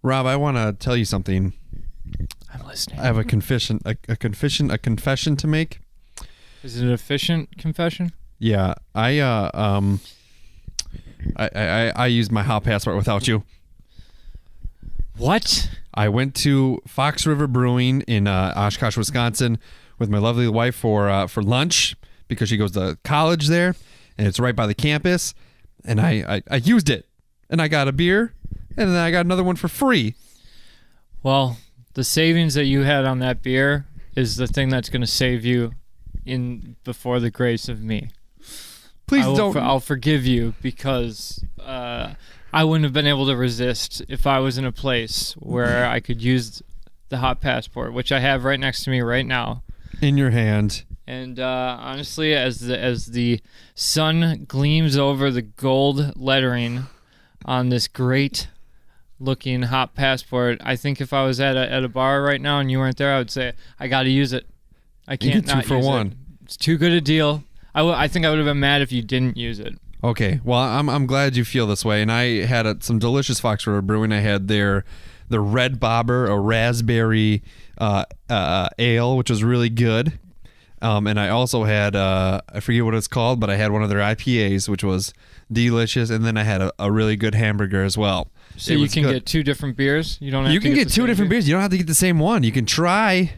Rob, I want to tell you something. I'm listening. I have a confession to make. Is it an efficient confession? Yeah, I used my hot passport without you. What? I went to Fox River Brewing in Oshkosh, Wisconsin, with my lovely wife for lunch because she goes to college there, and it's right by the campus. And I used it, and I got a beer, and then I got another one for free. Well, the savings that you had on that beer is the thing that's going to save you before the grace of me. Please don't. I'll forgive you because I wouldn't have been able to resist if I was in a place where I could use the hot passport, which I have right next to me right now. In your hand. And honestly, as the sun gleams over the gold lettering on this great-looking hot passport, I think if I was at a bar right now and you weren't there, I would say, I got to use it. I can't not use it. 2 for 1. It's too good a deal. I think I would have been mad if you didn't use it. Okay. Well, I'm glad you feel this way. And I had some delicious Fox River Brewing. I had the Red Bobber, a raspberry ale, which was really good. And I also had, I forget what it's called, but I had one of their IPAs, which was delicious. And then I had a really good hamburger as well. So you can get 2 different beers? You can get 2 different beers. You don't have to get the same one. You can try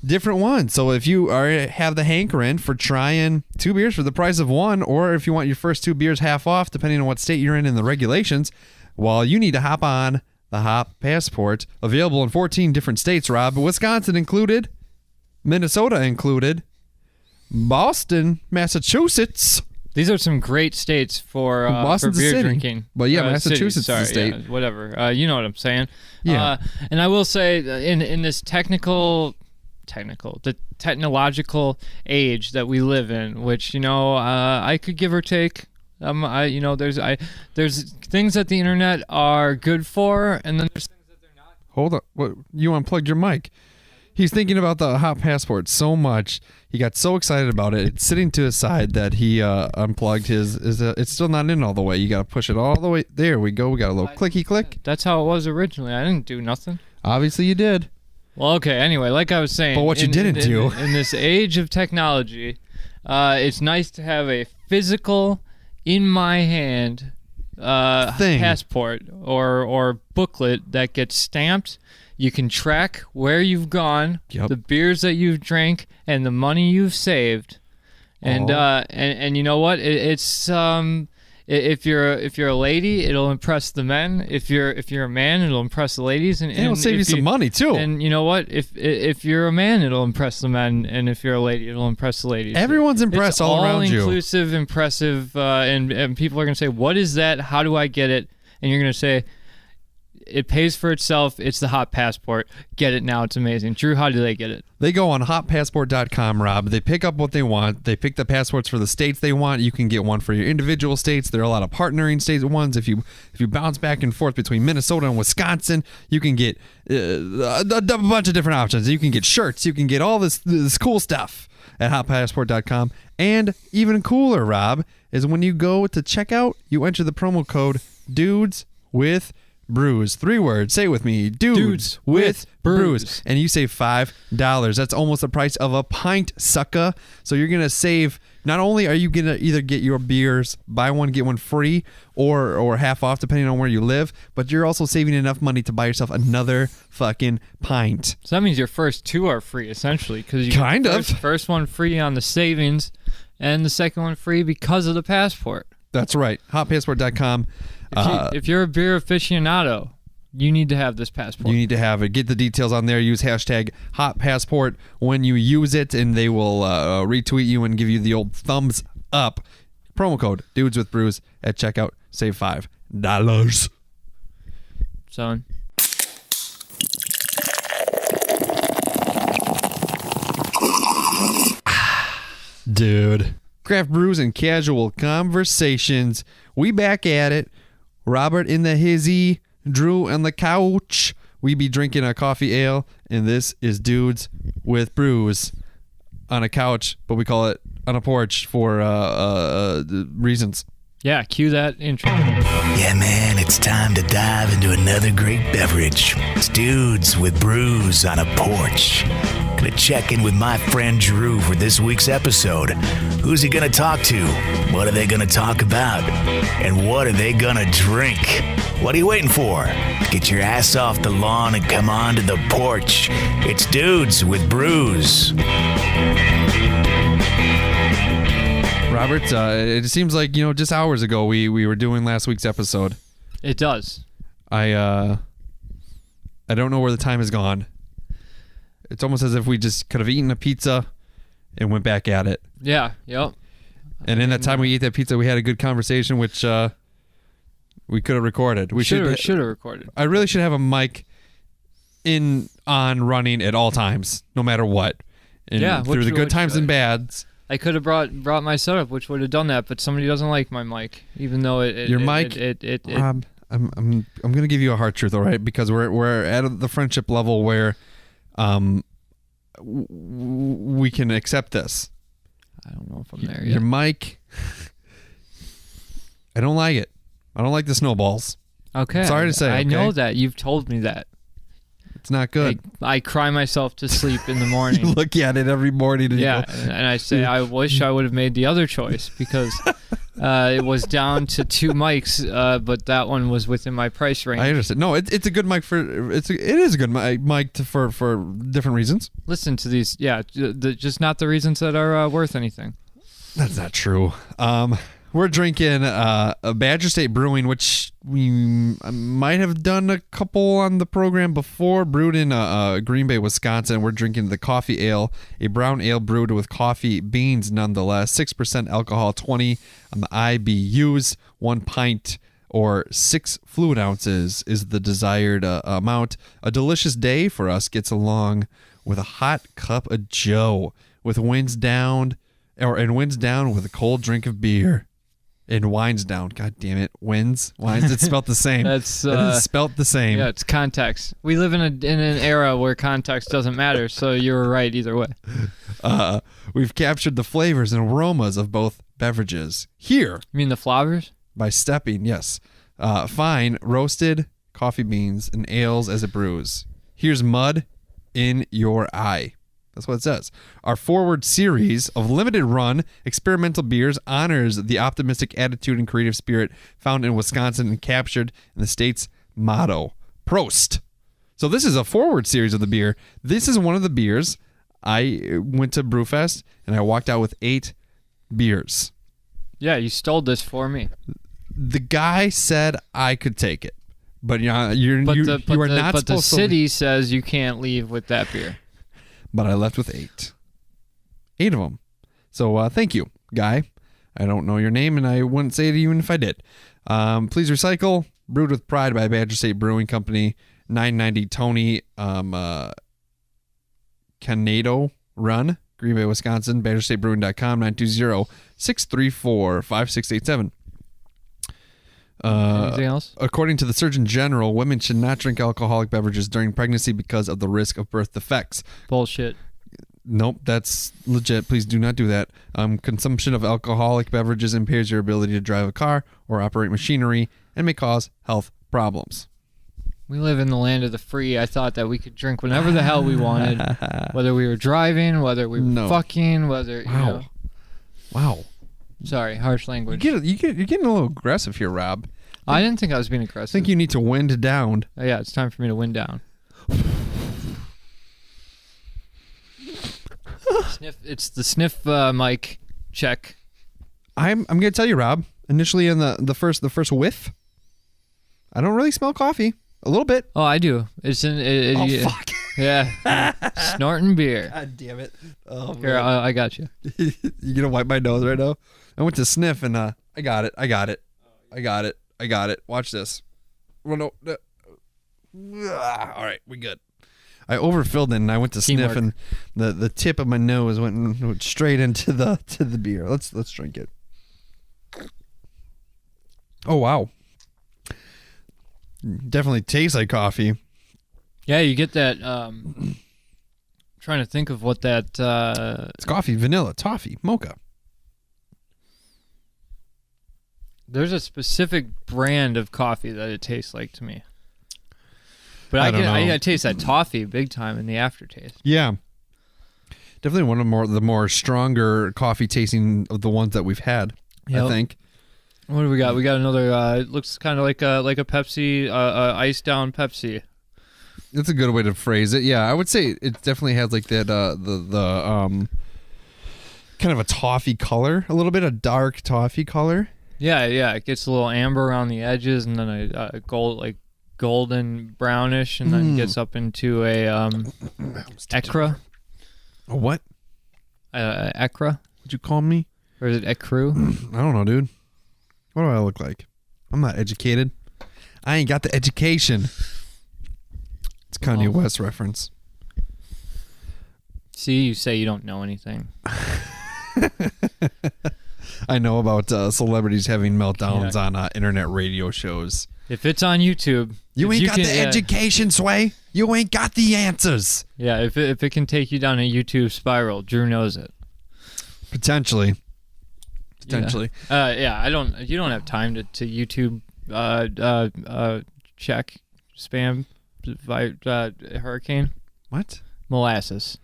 different ones. So if you have the hankering for trying 2 beers for the price of 1, or if you want your first 2 beers half off, depending on what state you're in and the regulations, well, you need to hop on the Hop Passport, available in 14 different states, Rob, Wisconsin included, Minnesota included, Boston, Massachusetts. These are some great states for beer drinking. But yeah, Massachusetts is a state. Yeah, whatever. You know what I'm saying. Yeah. And I will say, in this the technological age that we live in, which I could give or take. There's things that the internet are good for, and then there's things that they're not. Hold up, what? You unplugged your mic. He's thinking about the hot passport so much. He got so excited about it. It's sitting to his side that he unplugged his. It's still not in all the way. You got to push it all the way. There we go. We got a little clicky click. That's how it was originally. I didn't do nothing. Obviously, you did. Well, okay. Anyway, like I was saying. But what you didn't do. In this age of technology, it's nice to have a physical, in my hand, passport or booklet that gets stamped. You can track where you've gone, the beers that you've drank, and the money you've saved. And and you know what? It's if you're a lady, it'll impress the men. If you're a man, it'll impress the ladies, and it'll save you some money too. And you know what? If you're a man, it'll impress the men, and if you're a lady, it'll impress the ladies. Everyone's impressed all around you. It's all-inclusive, impressive, and people are gonna say, "What is that? How do I get it?" And you're gonna say, it pays for itself. It's the Hot Passport. Get it now. It's amazing. Drew, how do they get it? They go on hotpassport.com, Rob. They pick up what they want. They pick the passports for the states they want. You can get one for your individual states. There are a lot of partnering states ones. If you bounce back and forth between Minnesota and Wisconsin, you can get a bunch of different options. You can get shirts. You can get all this cool stuff at hotpassport.com. And even cooler, Rob, is when you go to checkout, you enter the promo code Dudes with Brews. 3 words. Say it with me. Dudes with Brews. And you save $5. That's almost the price of a pint, sucker. So you're going to save. Not only are you going to either get your beers, buy one, get one free, or half off, depending on where you live, but you're also saving enough money to buy yourself another fucking pint. So that means your first 2 are free, essentially. Because you kind of. First one free on the savings, and the second one free because of the passport. That's right. Hotpassport.com. If you're a beer aficionado, you need to have this passport. You need to have it. Get the details on there. Use hashtag Hot Passport when you use it, and they will retweet you and give you the old thumbs up. Promo code Dudes with Brews at checkout. Save $5. Son. Dude. Craft brews and casual conversations. We back at it. Robert in the hizzy, Drew on the couch. We be drinking a coffee ale, and this is Dudes with Brews on a couch, but we call it on a porch for reasons. Yeah, cue that intro. Yeah, man, it's time to dive into another great beverage. It's Dudes with Brews on a Porch. Gonna check in with my friend Drew for this week's episode. Who's he gonna talk to? What are they gonna talk about? And what are they gonna drink? What are you waiting for? Get your ass off the lawn and come on to the porch. It's Dudes with Brews. Robert, it seems like, just hours ago we were doing last week's episode. It does. I don't know where the time has gone. It's almost as if we just could have eaten a pizza and went back at it. Yeah, yep. And in that time we ate that pizza, we had a good conversation, which we could have recorded. We should have recorded. I really should have a mic running at all times, no matter what. And through the good times and bads. I could have brought my setup, which would have done that, but somebody doesn't like my mic, even though your mic. I'm gonna give you a hard truth, all right? Because we're at the friendship level where, we can accept this. I don't know if I'm there yet. Your mic. I don't like it. I don't like the snowballs. Okay. Sorry to say. I know that. You've told me that. It's not good. I cry myself to sleep in the morning. You look at it every morning. And and I say, I wish I would have made the other choice because it was down to 2 mics, but that one was within my price range. I understand. No, it's a good mic it is a good mic for different reasons. Listen to these. Yeah, just not the reasons that are worth anything. That's not true. We're drinking a Badger State Brewing, which we might have done a couple on the program before, brewed in Green Bay, Wisconsin. We're drinking the coffee ale, a brown ale brewed with coffee beans nonetheless, 6% alcohol, 20 on the IBUs, 1 pint or 6 fluid ounces is the desired amount. A delicious day for us gets along with a hot cup of joe, with winds down with a cold drink of beer. And wines down. God damn it. Wines. It's spelt the same. It is spelt the same. Yeah, it's context. We live in an era where context doesn't matter, so you were right either way. We've captured the flavors and aromas of both beverages here. You mean the flavors? By stepping, yes. Fine, roasted coffee beans and ales as it brews. Here's mud in your eye. That's what it says. Our forward series of limited run experimental beers honors the optimistic attitude and creative spirit found in Wisconsin and captured in the state's motto, Prost. So this is a forward series of the beer. This is one of the beers. I went to Brewfest and I walked out with 8 beers. Yeah, you stole this for me. The guy said I could take it, but you are not supposed to. But the city says you can't leave with that beer. But I left with 8. 8 of them. So thank you, guy. I don't know your name, and I wouldn't say it even if I did. Please recycle. Brewed with pride by Badger State Brewing Company. 990 Tony Canado Run, Green Bay, Wisconsin. BadgerStateBrewing.com. 920-634-5687. Anything else? According to the Surgeon General, women should not drink alcoholic beverages during pregnancy because of the risk of birth defects. Bullshit. Nope, that's legit. Please do not do that. Consumption of alcoholic beverages impairs your ability to drive a car or operate machinery and may cause health problems. We live in the land of the free. I thought that we could drink whenever the hell we wanted, whether we were driving, whether we were fucking, whether, Wow. Sorry, harsh language. You're getting a little aggressive here, Rob. I didn't think I was being aggressive. I think you need to wind down. Oh, yeah, it's time for me to wind down. It's the sniff mic check. I'm going to tell you, Rob. Initially, in the first whiff, I don't really smell coffee. A little bit. Oh, I do. It's in. Fuck. Yeah. Norton Beer. God damn it. Oh, here, I got you. You gonna wipe my nose right now? I went to sniff and I got it. Watch this. Well, no. All right, we good. I overfilled it and I went to sniff and the tip of my nose went straight into the beer. Let's drink it. Oh wow. Definitely tastes like coffee. Yeah, you get that. Trying to think of what that. It's coffee, vanilla, toffee, mocha. There's a specific brand of coffee that it tastes like to me. But I taste that toffee big time in the aftertaste. Yeah. Definitely one of the more stronger coffee tasting of the ones that we've had, I think. What do we got? We got another, it looks kind of like a Pepsi, iced down Pepsi. That's a good way to phrase it. Yeah, I would say it definitely has like that, the kind of a toffee color, a little bit of dark toffee color. Yeah. It gets a little amber around the edges and then a golden brownish, and then gets up into a ecru. A what? Ecru? What'd you call me? Or is it ecru? I don't know, dude. What do I look like? I'm not educated. I ain't got the education. It's Kanye West reference. See, you say you don't know anything. I know about celebrities having meltdowns on internet radio shows. If it's on YouTube, you ain't got the education, Sway. You ain't got the answers. Yeah, if it can take you down a YouTube spiral, Drew knows it. Potentially. Yeah. You don't have time to YouTube check spam hurricane. What? Molasses.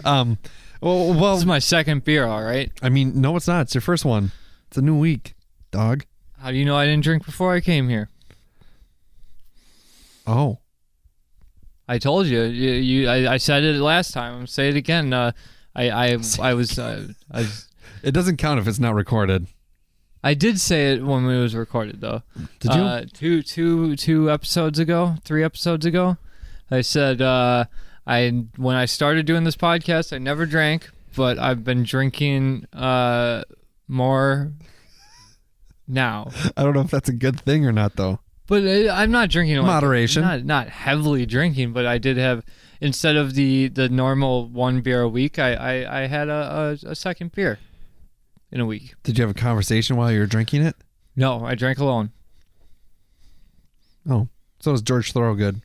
Well, this is my second beer, all right? I mean, no, it's not. It's your first one. It's a new week, dog. How do you know I didn't drink before I came here? Oh. I told you. I said it last time. I'm gonna say it again. I was. It doesn't count if it's not recorded. I did say it when it was recorded, though. Did you? 3 episodes ago, I said when I started doing this podcast, I never drank, but I've been drinking more now. I don't know if that's a good thing or not, though. But I'm not drinking moderation. Not heavily drinking, but I did have, instead of the normal one beer a week, I had a second beer in a week. Did you have a conversation while you were drinking it? No, I drank alone. Oh, so does George Thorogood.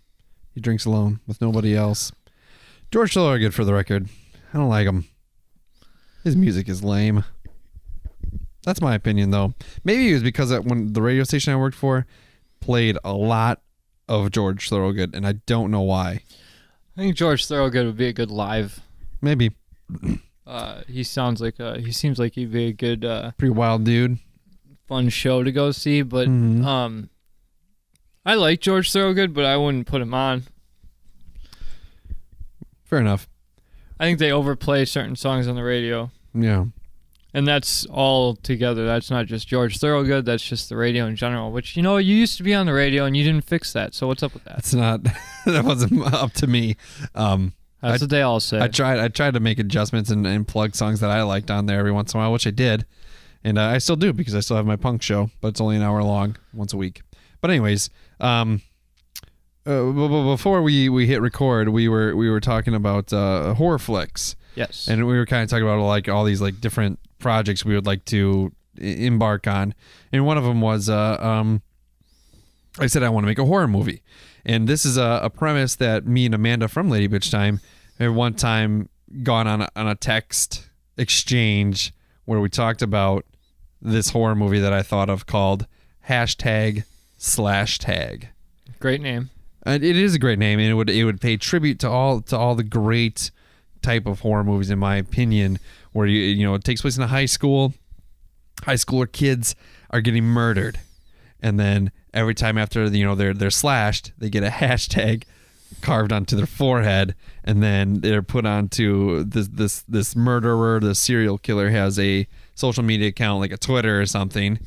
He drinks alone with nobody else. George Thorogood, for the record. I don't like him. His music is lame. That's my opinion, though. Maybe it was because when the radio station I worked for played a lot of George Thorogood, and I don't know why. I think George Thorogood would be a good live. Maybe. He seems like he'd be a good, pretty wild dude. Fun show to go see. But I like George Thorogood, but I wouldn't put him on. Fair enough. I think they overplay certain songs on the radio. Yeah. And that's all together. That's not just George Thorogood. That's just the radio in general, which, you used to be on the radio and you didn't fix that. So what's up with that? It's not, that wasn't up to me. That's what they all say. I tried to make adjustments and plug songs that I liked on there every once in a while, which I did. And I still do because I still have my punk show, but it's only an hour long once a week. But anyways, before we hit record, we were talking about horror flicks. Yes. And we were kind of talking about like all these like different projects we would like to embark on. And one of them was I said I want to make a horror movie. And this is a premise that me and Amanda from Lady Bitch Time had one time gone on a text exchange where we talked about this horror movie that I thought of called Hashtag Slashtag. Great name. And it is a great name, and it would pay tribute to all the great type of horror movies, in my opinion, where it takes place in a high school. High schooler kids are getting murdered, and then every time after they're slashed, they get a hashtag carved onto their forehead, and then they're put onto this murderer. The serial killer has a social media account like a Twitter or something,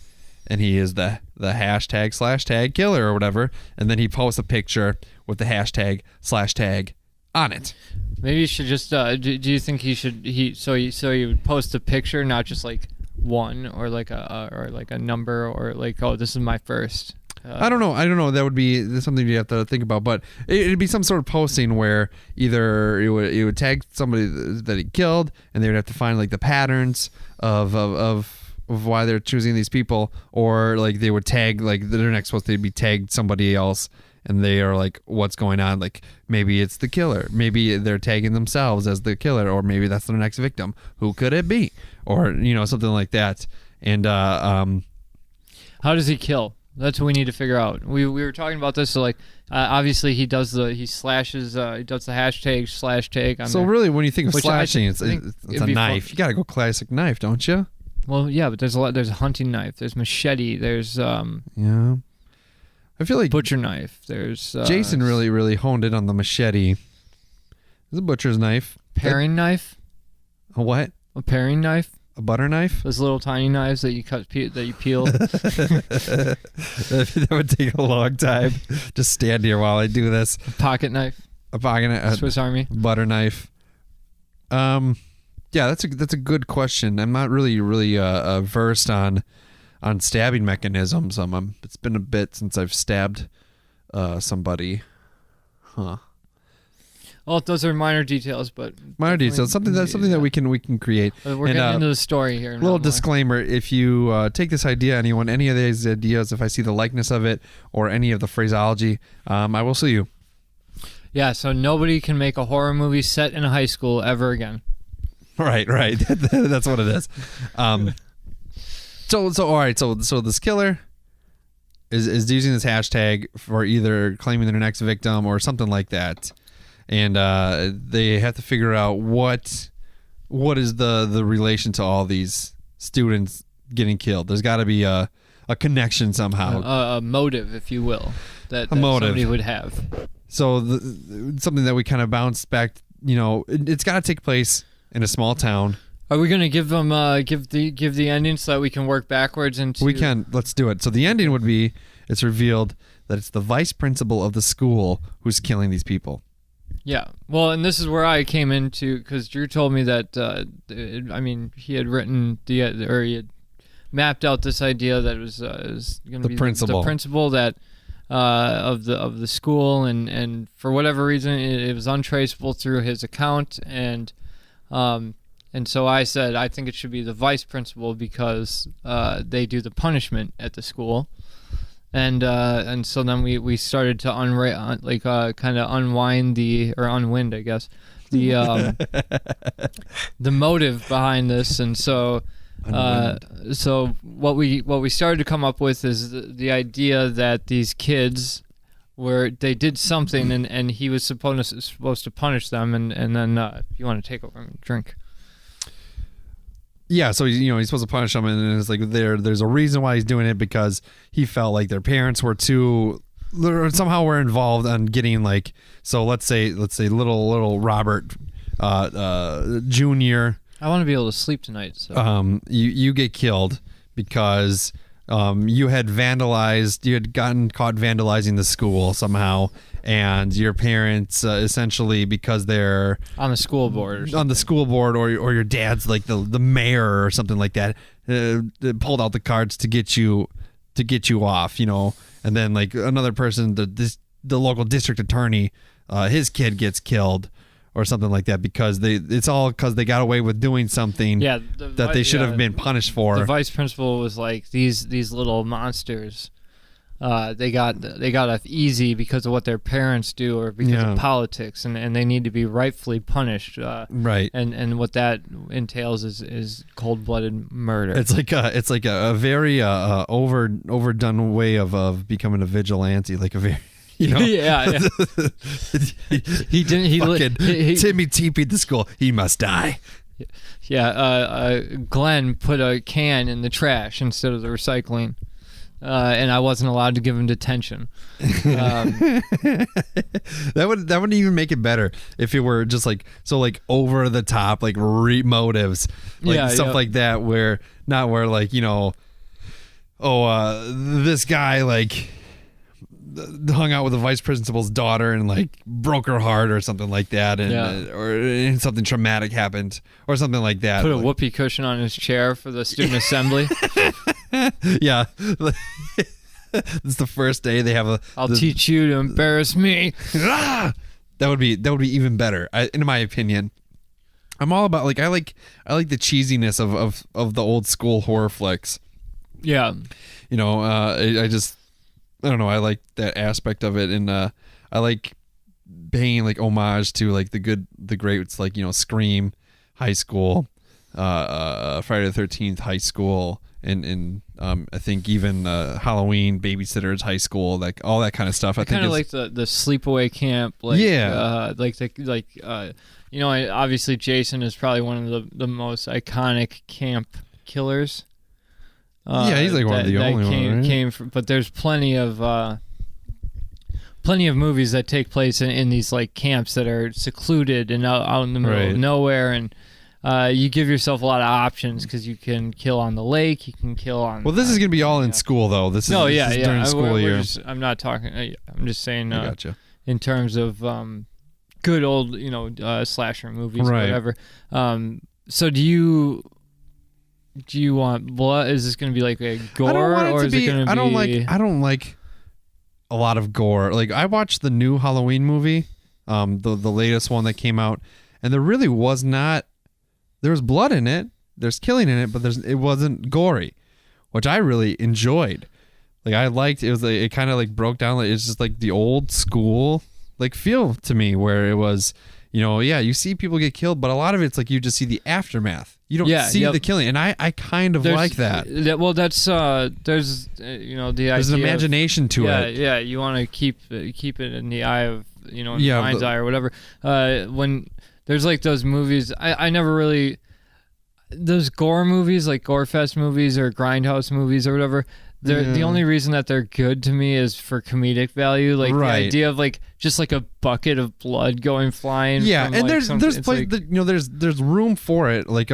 and he is the hashtag /tag killer or whatever, and then he posts a picture with the hashtag /tag on it. Maybe you should just do you think he would post a picture, not just like one or like a number or like, oh, this is my first. I don't know. That would be something you have to think about, but it'd be some sort of posting where either it would tag somebody that he killed, and they would have to find like the patterns of why they're choosing these people, or like they would tag, like their next post they'd be tagged somebody else and they are like, what's going on? Like, maybe it's the killer. Maybe they're tagging themselves as the killer, or maybe that's their next victim. Who could it be? Or, something like that. And how does he kill? That's what we need to figure out. We were talking about this. So obviously he does he slashes. He does the hashtag #Slashtag. So really, when you think of slashing, it's a knife. You gotta go classic knife, don't you? Well, yeah, but there's a hunting knife. There's machete. There's yeah. I feel like butcher knife. There's Jason really honed in on the machete. There's a butcher's knife. Paring knife. A what? A paring knife. A butter knife. Those little tiny knives that you that you peel. That would take a long time. Just stand here while I do this. A pocket knife. A pocket knife. Swiss Army. Butter knife. Yeah, that's a good question. I'm not really versed on stabbing mechanisms. It's been a bit since I've stabbed somebody. Huh. Well, those are minor details, but minor details. Something that we can create. We're getting into the story here. Little disclaimer: if you take this idea, any of these ideas, if I see the likeness of it or any of the phraseology, I will sue you. Yeah. So nobody can make a horror movie set in a high school ever again. Right. That's what it is. So all right. So this killer is using this hashtag for either claiming their next victim or something like that. And they have to figure out what is the relation to all these students getting killed. There's got to be a connection somehow. A motive, if you will, that motive somebody would have. So something that we kind of bounce back, it's got to take place in a small town. Are we going to give them give the ending so that we can work backwards into? We can. Let's do it. So the ending would be it's revealed that it's the vice principal of the school who's killing these people. Yeah, well, and this is where I came into, because Drew told me that, he had written he had mapped out this idea that it was going to be the principal that of the school, and for whatever reason it was untraceable through his account, and so I said I think it should be the vice principal because they do the punishment at the school. And so then we started to kind of unwind unwind, I guess, the motive behind this. And so so what we started to come up with is the idea that these kids they did something and he was supposed to punish them, and then if you want to take over and drink. Yeah, so he's supposed to punish them, and it's like there's a reason why he's doing it, because he felt like their parents were somehow were involved on getting so let's say little Robert Jr. I want to be able to sleep tonight. So you get killed because you had gotten caught vandalizing the school somehow, and your parents essentially, because they're on the school board or your dad's like the mayor or something like that, pulled out the cards to get you off, and then like another person, the local district attorney, his kid gets killed or something like that, because it's all because they got away with doing something that they should have been punished for. The vice principal was like, these little monsters, they got off easy because of what their parents do or because of politics, and they need to be rightfully punished. Right. And what that entails is cold-blooded murder. It's like a very overdone way of becoming a vigilante, like a very. Yeah. He didn't. Timmy TP'd the school. He must die. Yeah. Glenn put a can in the trash instead of the recycling, and I wasn't allowed to give him detention. That wouldn't even make it better if it were just over the top, like motives, stuff like that, where this guy hung out with the vice principal's daughter and broke her heart or something like that, or something traumatic happened or something like that. Put a whoopee cushion on his chair for the student assembly. Yeah. It's the first day they have I'll teach you to embarrass me. That would be even better, in my opinion. I'm all about I like the cheesiness of the old school horror flicks. Yeah. I don't know. I like that aspect of it, and I like paying like homage to like the greats, like Scream, High School, Friday the 13th, High School, and I think even Halloween, Babysitters, High School, like all that kind of stuff. I think kind of like the sleepaway camp, like obviously Jason is probably one of the most iconic camp killers. He's like one of the only ones. Right? But there's plenty of movies that take place in these like camps that are secluded and out in the middle of nowhere, and you give yourself a lot of options because you can kill on the lake, you can kill on. Well, this is gonna be all in school though. This is during school year. I'm not talking. I'm just saying. I gotcha. In terms of good old slasher movies or whatever. So do you want blood? Is this gonna be like a gore? I don't want it or to is be. It gonna I don't like a lot of gore. Like I watched the new Halloween movie, the latest one that came out, and there really was not. There was blood in it. There's killing in it, but it wasn't gory, which I really enjoyed. Like I liked it. Was like, it kind of like broke down. Like it's just like the old school like feel to me, where it was, you see people get killed, but a lot of it's like you just see the aftermath. You don't see the killing, and I kind of like that. Well, that's there's the idea. There's an imagination to it. Yeah, you want to keep it in the eye of in the mind's eye or whatever. When there's like those movies, I never really those gore movies, like gore fest movies or grindhouse movies or whatever. The only reason that they're good to me is for comedic value, like the idea of like just like a bucket of blood going flying. Yeah, from, and like, there's place there's room for it. Like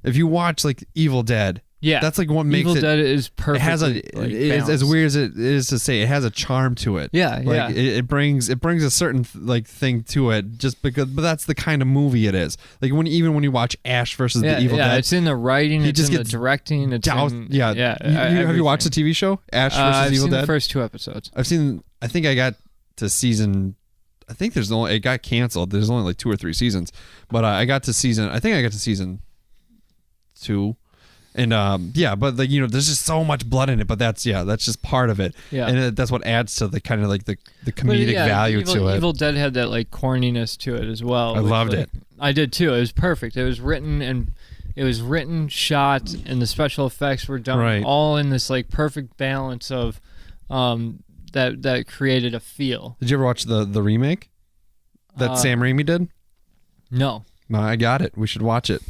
if you watch like Evil Dead. Yeah, that's like what makes Evil Dead is perfect. It has as weird as it is to say, it has a charm to it. Yeah, like, it brings a certain like thing to it, just because. But that's the kind of movie it is. Like when you watch Ash versus the Evil Dead, it's in the writing, it's in the directing. It's have you watched the TV show Ash versus Evil Dead? I've seen the first 2 episodes. I think I got to season. I think it got canceled. There's only like 2 or 3 seasons, but I got to season 2. And but like there's just so much blood in it, but that's just part of it. Yeah, and that's what adds to the kind of like the comedic value to it. Evil Dead had that like corniness to it as well. I loved it. I did too. It was perfect. It was written, shot, and the special effects were done all in this like perfect balance of that created a feel. Did you ever watch the remake that Sam Raimi did? No, I got it. We should watch it.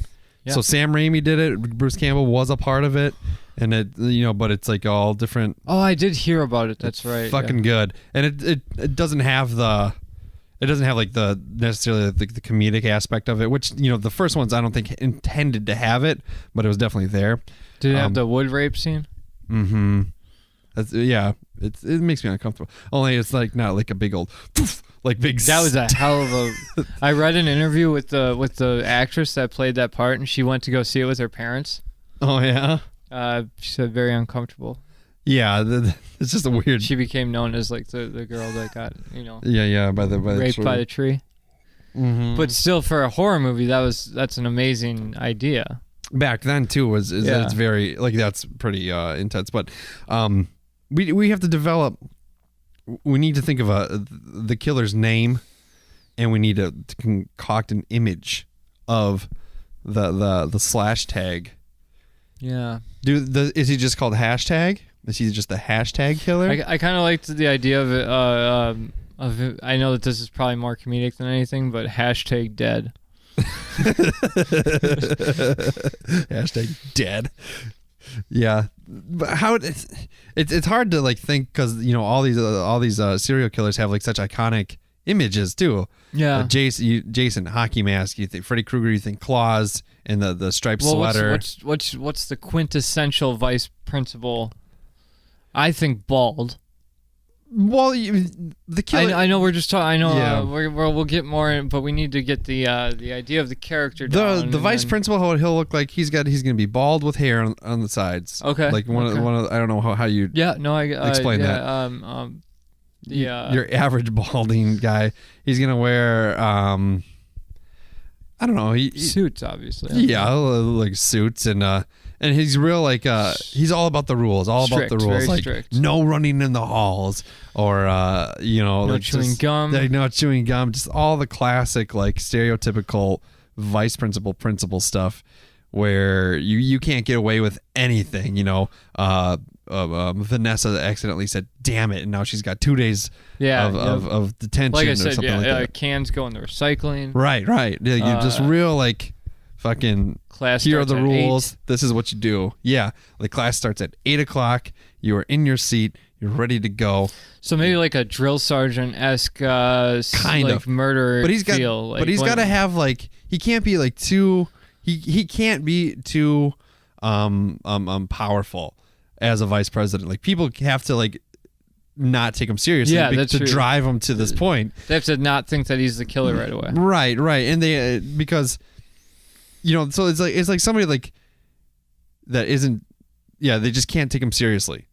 Yeah. So Sam Raimi did it. Bruce Campbell was a part of it, and it but it's like all different. Oh, I did hear about it. That's right. Fucking good, and it doesn't have like the necessarily the comedic aspect of it, which the first ones I don't think intended to have it, but it was definitely there. Did it have the wood rape scene? Mm-hmm. It makes me uncomfortable. Only it's like not like a big old. Poof, like big. That was a hell of a. I read an interview with the actress that played that part, and she went to go see it with her parents. Oh yeah. She said very uncomfortable. Yeah, it's just a weird. She became known as like the girl that got by the raped by the tree. Mm-hmm. But still, for a horror movie, that's an amazing idea. Back then too it's very like that's pretty intense, but we have to develop. We need to think of the killer's name, and we need to concoct an image of the slash tag. Yeah. Is he just called Hashtag? Is he just a hashtag killer? I kind of liked the idea of it. I know that this is probably more comedic than anything, but hashtag dead. Hashtag dead. Yeah, but how it's hard to like think because all these serial killers have like such iconic images too. Yeah, Jason hockey mask. You think Freddy Krueger. You think claws and the striped sweater. What's the quintessential vice principal? I think bald. Well, the killer. I know we're just talking. I know we'll get more, in, but we need to get the idea of the character down. The vice principal, how he'll look like he's gonna be bald with hair on the sides. Okay. Like one of I don't know how you. Yeah. No. I explain that. Your average balding guy. He's gonna wear I don't know. Suits, obviously. Yeah, like suits and And he's real like he's all about the rules, strict, about the rules, very like strict. no running in the halls or no like chewing gum, no chewing gum, just all the classic like stereotypical vice principal stuff where you can't get away with anything. Vanessa accidentally said "damn it," and now she's got 2 days of detention. Like I or said, something like that. Cans go in the recycling. Right. Yeah, you just real like fucking. Class here are the rules. 8. This is what you do. Yeah, the class starts at 8:00. You are in your seat. You're ready to go. So maybe like a drill sergeant-esque kind like of murder but he's got, feel. Like but he's got to have like he can't be like too. He can't be too powerful as a vice president. Like people have to like not take him seriously that's to true. drive him to this point. They have to not think that he's the killer right away. Right, and they because. So it's like somebody like that isn't. Yeah, they just can't take him seriously.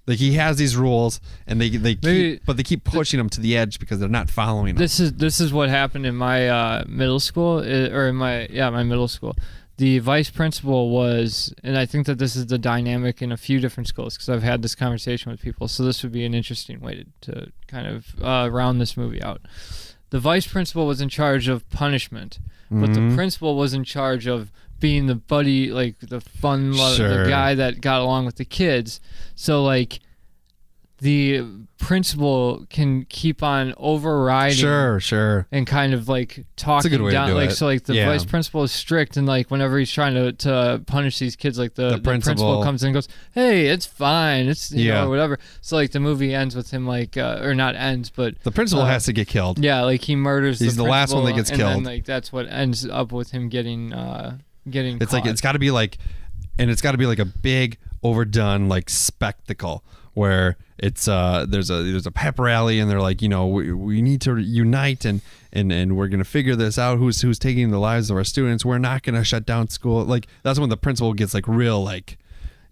Like he has these rules, and they keep pushing him to the edge because they're not following him. This is what happened in my middle school, or in my middle school. The vice principal was, and I think that this is the dynamic in a few different schools because I've had this conversation with people. So this would be an interesting way to kind of round this movie out. The vice principal was in charge of punishment. But the principal was in charge of being the buddy, like the fun, the guy that got along with the kids. So like the principal can keep on overriding, sure, and kind of like talking good way down, to do like it. so like the vice principal is strict, and like whenever he's trying to punish these kids, like the principal comes in and goes, "Hey, it's fine, it's or whatever." So like the movie ends with him like, or not ends, but the principal has to get killed. Yeah, like he murders. He's the last one that gets killed, and then like that's what ends up with him getting. It's caught. Like it's got to be like, and it's got to be like a big overdone like spectacle where it's there's a pep rally and they're like, we need to unite and we're gonna figure this out. Who's taking the lives of our students? We're not gonna shut down school. Like that's when the principal gets like real like,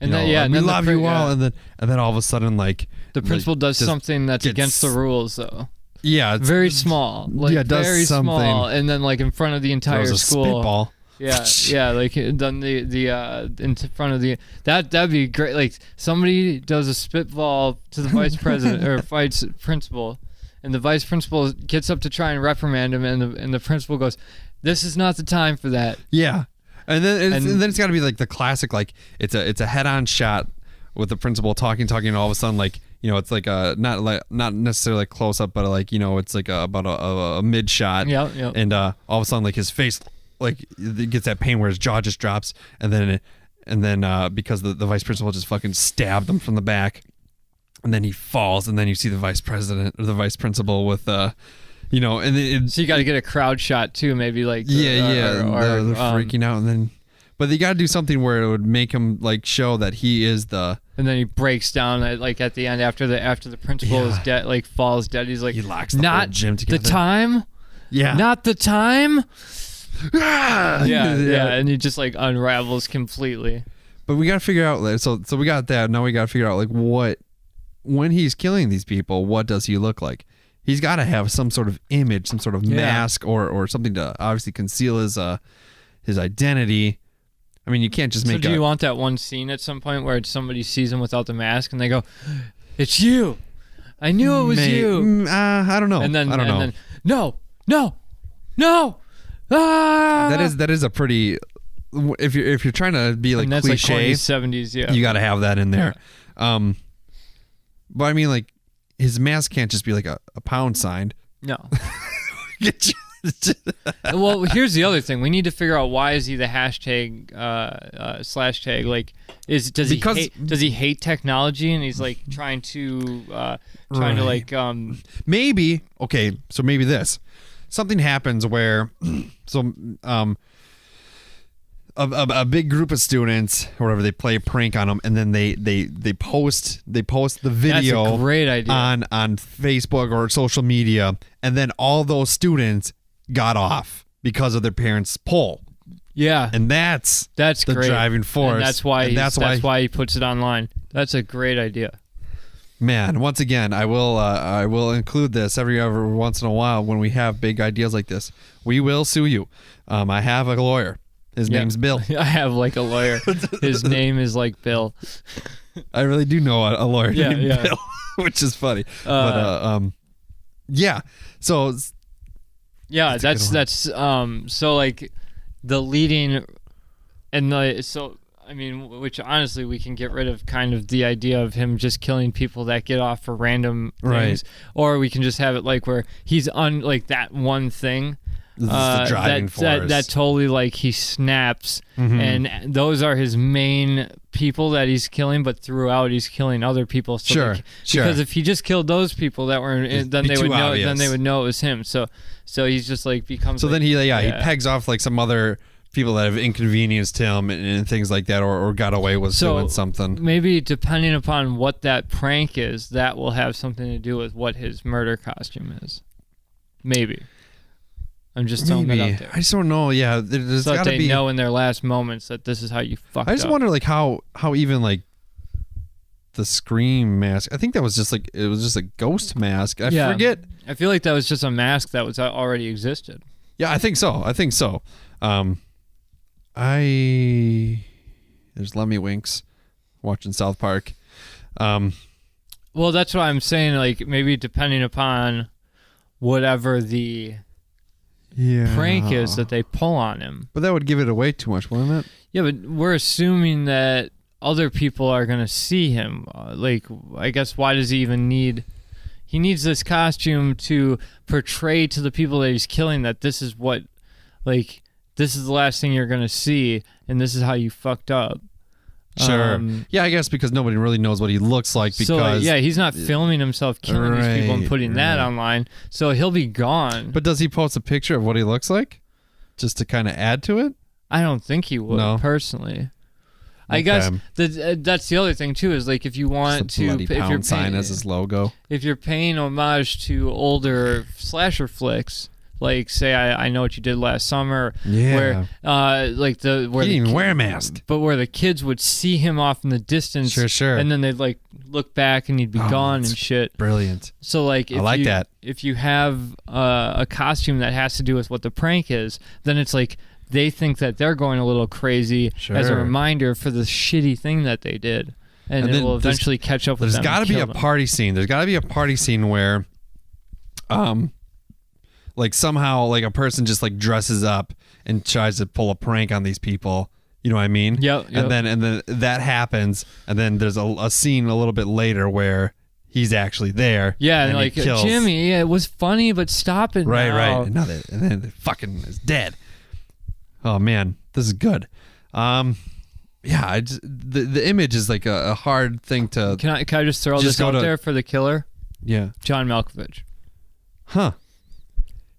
we love you all, and then all of a sudden like the principal does something that's against the rules though. Yeah, it's very small. Like does very something. Small, and then like in front of the entire school. Spitball. Yeah, like done the in front of the that'd be great. Like somebody does a spitball to the vice president or vice principal, and the vice principal gets up to try and reprimand him, and the principal goes, "This is not the time for that." Yeah, and then it's got to be like the classic like it's a head-on shot with the principal talking, and all of a sudden like it's like a not necessarily like close up, but like it's like about a mid shot. Yeah. And all of a sudden like his face. Like it gets that pain where his jaw just drops, and then because the vice principal just fucking stabbed him from the back, and then he falls, and then you see the vice president or the vice principal with and so you got to get a crowd shot too, maybe like they're freaking out, and then but they got to do something where it would make him like show that he is the. And then he breaks down at the end after the principal is dead, like falls dead. He's like, he locks the whole gym together. The time, not the time. Yeah, and he just like unravels completely. But we got to figure out. So we got that. Now we got to figure out like what when he's killing these people, what does he look like? He's got to have some sort of image, some sort of mask, or something to obviously conceal his identity. I mean, you can't just make. So do you want that one scene at some point where somebody sees him without the mask and they go, "It's you! I knew it was you." I don't know. And then I don't know. Then, no. Ah! That is a pretty. If you're trying to be like and that's cliche, like 70s, you got to have that in there. Yeah. But I mean, like his mask can't just be like a pound sign. No. Well, here's the other thing. We need to figure out why is he the hashtag /tag? Like, does he hate technology and he's like trying to maybe okay. So maybe this something happens where a big group of students or whatever, they play a prank on him, and then they post the video. That's a great idea. on Facebook or social media, and then all those students got off because of their parents' poll. Yeah, and that's the great. driving force. And that's why he puts it online. That's a great idea. Man, once again, I will include this every once in a while when we have big ideas like this. We will sue you. I have a lawyer. His name's Bill. I have like a lawyer. His name is like Bill. I really do know a lawyer named Bill, which is funny. Yeah. So yeah, that's so like the leading and which honestly we can get rid of kind of the idea of him just killing people that get off for random things, or we can just have it like where he's on like that one thing. The driving force. That totally like he snaps, and those are his main people that he's killing. But throughout, he's killing other people. So sure. Because if he just killed those people that were, then they would know. Obvious. Then they would know it was him. So he's just like becomes. So like, then he pegs off like some other people that have inconvenienced him and things like that, or got away with doing something. Maybe depending upon what that prank is, that will have something to do with what his murder costume is. Maybe. I'm just throwing that out there. I just don't know. Yeah, there's so got to be. They know in their last moments that this is how you fucked up. I just wonder like how even like the Scream mask. I think that was just like it was just a ghost mask. I forget. I feel like that was just a mask that was already existed. Yeah, I think so. There's Lemmy Winks watching South Park. Well, that's what I'm saying. Like maybe depending upon whatever the prank is that they pull on him. But that would give it away too much, wouldn't it? Yeah, but we're assuming that other people are going to see him. I guess why does he even need... He needs this costume to portray to the people that he's killing that this is what... Like, this is the last thing you're going to see, and this is how you fucked up. Sure. Yeah, I guess because nobody really knows what he looks like because... So, he's not filming himself killing these people and putting that online, so he'll be gone. But does he post a picture of what he looks like? Just to kind of add to it? I don't think he would, personally. I guess that's the other thing, too, is like if you want to... If you're sign as his logo. If you're paying homage to older slasher flicks... Like, say, I Know What You Did Last Summer, where, where he didn't even wear a mask. But where the kids would see him off in the distance. Sure. And then they'd, like, look back and he'd be gone and shit. Brilliant. So, like, if you have a costume that has to do with what the prank is, then it's like they think that they're going a little crazy as a reminder for the shitty thing that they did. And it will eventually catch up with them. There's got to be a party scene. There's got to be a party scene where... like somehow like a person just like dresses up and tries to pull a prank on these people. You know what I mean? Yep. And then that happens, and then there's a scene a little bit later where he's actually there. Yeah, and like Jimmy, it was funny, but stop it. Right. now. And then the fucking is dead. Oh man, this is good. The image is like a hard thing to. Can I just throw this out there for the killer? Yeah. John Malkovich. Huh.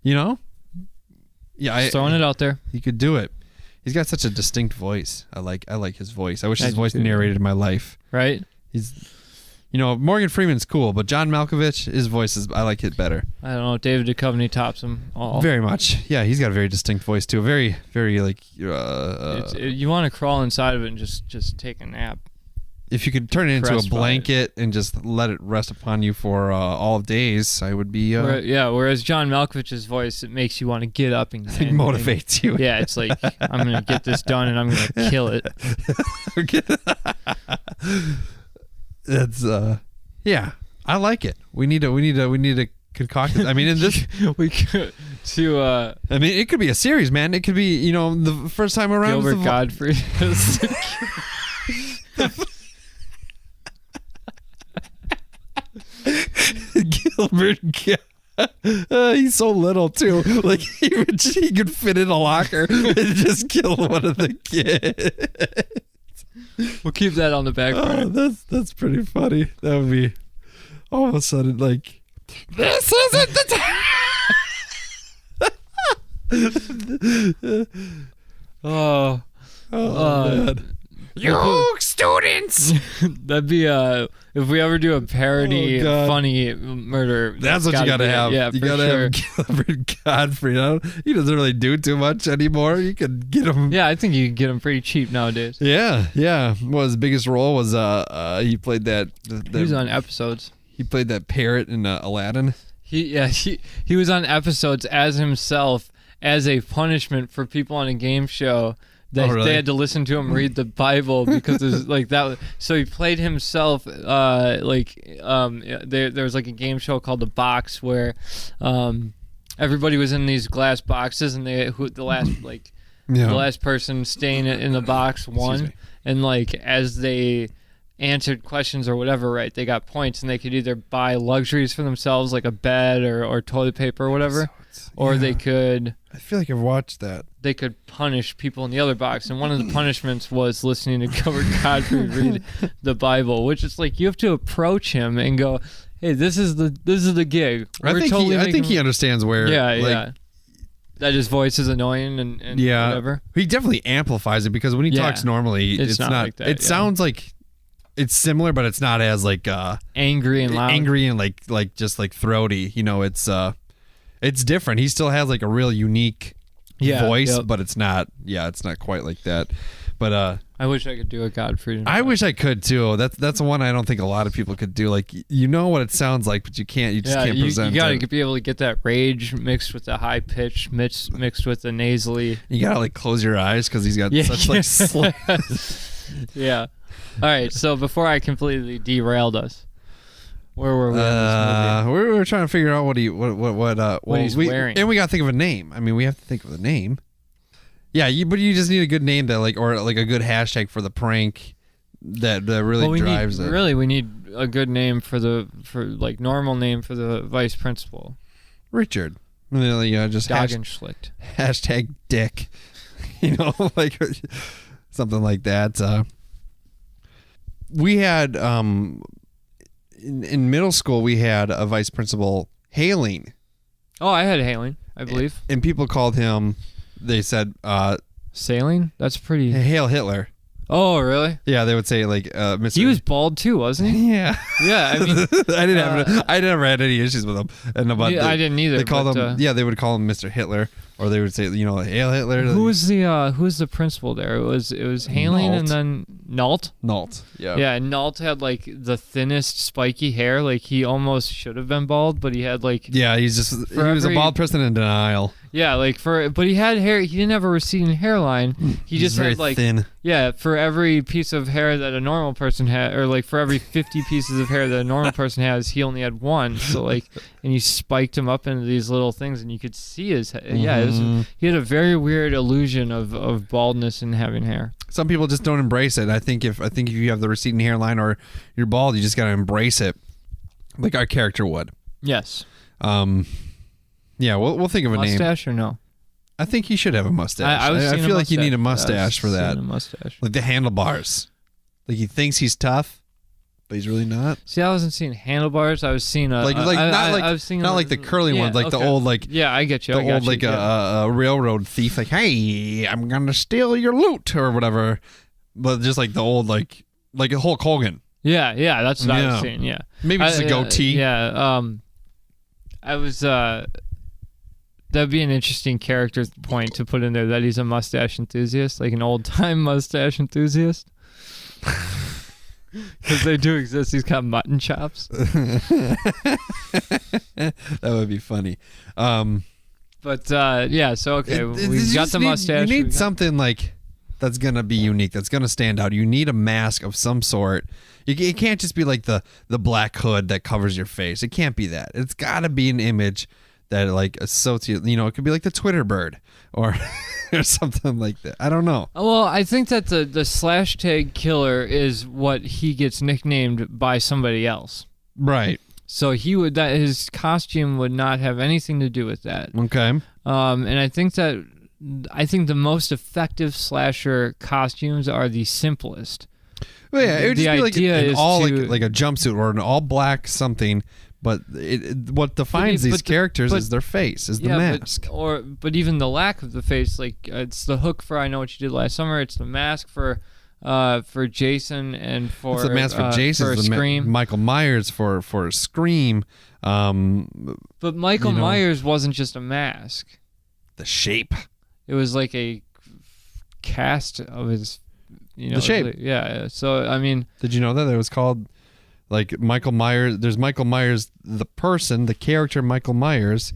You know? Yeah, just throwing it out there. He could do it. He's got such a distinct voice. I like his voice. I wish his voice narrated my life. Right? He's, Morgan Freeman's cool, but John Malkovich, his voice I like it better. I don't know. David Duchovny tops him all. Very much. Yeah, he's got a very distinct voice too. Very, very like. You want to crawl inside of it and just take a nap. If you could turn it into a blanket and just let it rest upon you for all days, I would be... whereas John Malkovich's voice, it makes you want to get up and... It motivates you. Yeah, it's like, I'm going to get this done and I'm going to kill it. That's, I like it. We need to concoct it. I mean, in this... we could... I mean, it could be a series, man. It could be, the first time around... Gilbert Godfrey. Gilbert, he's so little too. Like he could fit in a locker and just kill one of the kids. We'll keep that on the back burner. Oh, that's pretty funny. That would be all of a sudden like this isn't the time. Man. You students! That'd be if we ever do a parody funny murder. That's what you gotta have. Yeah, you gotta have Gilbert Godfrey. He doesn't really do too much anymore. You could get him. Yeah, I think you can get him pretty cheap nowadays. Yeah. Well, his biggest role was he played that. He was on episodes. He played that parrot in Aladdin. He was on episodes as himself as a punishment for people on a game show They had to listen to him read the Bible because there's like that. So he played himself. There was like a game show called The Box where everybody was in these glass boxes, and the last person staying in the box won. And like as they answered questions or whatever, right, they got points, and they could either buy luxuries for themselves like a bed or toilet paper or whatever, or they could. I feel like I've watched that. They could punish people in the other box, and one of the punishments was listening to Gilbert Godfrey read the Bible, which is like you have to approach him and go, "Hey, this is the gig." I think he understands where. Yeah. That his voice is annoying and whatever. He definitely amplifies it because when he talks normally, it's not like that. It sounds like it's similar, but it's not as like angry and loud. Angry and like just like throaty. You know, it's different. He still has like a real unique voice, but it's not. Yeah, it's not quite like that. But I wish I could do a Godfrey. I wish I could too. That's one I don't think a lot of people could do. Like you know what it sounds like, but you can't. You just can't present. You gotta be able to get that rage mixed with the high pitch, mixed with the nasally. You gotta like close your eyes because he's got such like. Yeah. All right. So before I completely derailed us, where were we? On this movie? We were trying to figure out what he's wearing, and we gotta think of a name. I mean, we have to think of a name. Yeah, but you just need a good name that or like a good hashtag for the prank that really drives it. Really, we need a good name for normal name for the vice principal. Richard. Just Doggenschlicht. Hashtag Dick. Like something like that. We had in middle school we had a vice principal hailing. Oh, I had hailing, I believe. And people called him. They said sailing. That's pretty. Hail Hitler. Oh, really? Yeah, they would say like Mr. He was bald too, wasn't he? Yeah. Yeah, I mean, I never had any issues with him. And I didn't either. They called him. They would call him Mr. Hitler, or they would say, Hail Hitler. Who was the principal there? It was Hailing and then Nault. Nault. Yeah. Yeah, and Nault had like the thinnest spiky hair. Like he almost should have been bald, but he had like. Yeah, he was a bald person in denial. Yeah, but he had hair. He didn't have a receding hairline. He just very had like thin. Yeah, for every piece of hair that a normal person had, or like for every 50 pieces of hair that a normal person has, he only had one. So like, and he spiked him up into these little things, and you could see his head. Yeah, he had a very weird illusion of baldness and having hair. Some people just don't embrace it. I think if you have the receding hairline or you're bald, you just gotta embrace it, like our character would. Yes. Yeah, we'll think of a name. Mustache or no? I think he should have a mustache. I feel like you need a mustache for that. A mustache. Like the handlebars. Like he thinks he's tough, but he's really not. See, I wasn't seeing handlebars. I was seeing not like the curly ones, like the old Yeah, I get you. The old a railroad thief. Like, hey, I'm gonna steal your loot or whatever. But just like the old like a Hulk Hogan. Yeah, that's what I was seeing. Yeah, maybe just a goatee. I was. That'd be an interesting character point to put in there, that he's a mustache enthusiast, like an old-time mustache enthusiast. Because they do exist. He's got mutton chops. That would be funny. So okay, we've got the mustache. You need something like that's going to be unique, that's going to stand out. You need a mask of some sort. It can't just be like the black hood that covers your face. It can't be that. It's got to be an image that like associate, it could be like the Twitter bird or something like that. I don't know. Well, I think that the Slashtag killer is what he gets nicknamed by somebody else. Right. So his costume would not have anything to do with that. Okay. And I think the most effective slasher costumes are the simplest. Well, yeah, it would just be like a jumpsuit or an all black something. But what defines these characters is their face, is the mask. But even the lack of the face, like it's the hook for I Know What You Did Last Summer. It's the mask for Jason and for it's the mask for Jason. For Scream. Michael Myers for Scream. But Michael Myers wasn't just a mask. The shape. It was like a cast of his. The shape. Yeah. So I mean, did you know that it was called? Like Michael Myers, there's Michael Myers, the person, the character Michael Myers,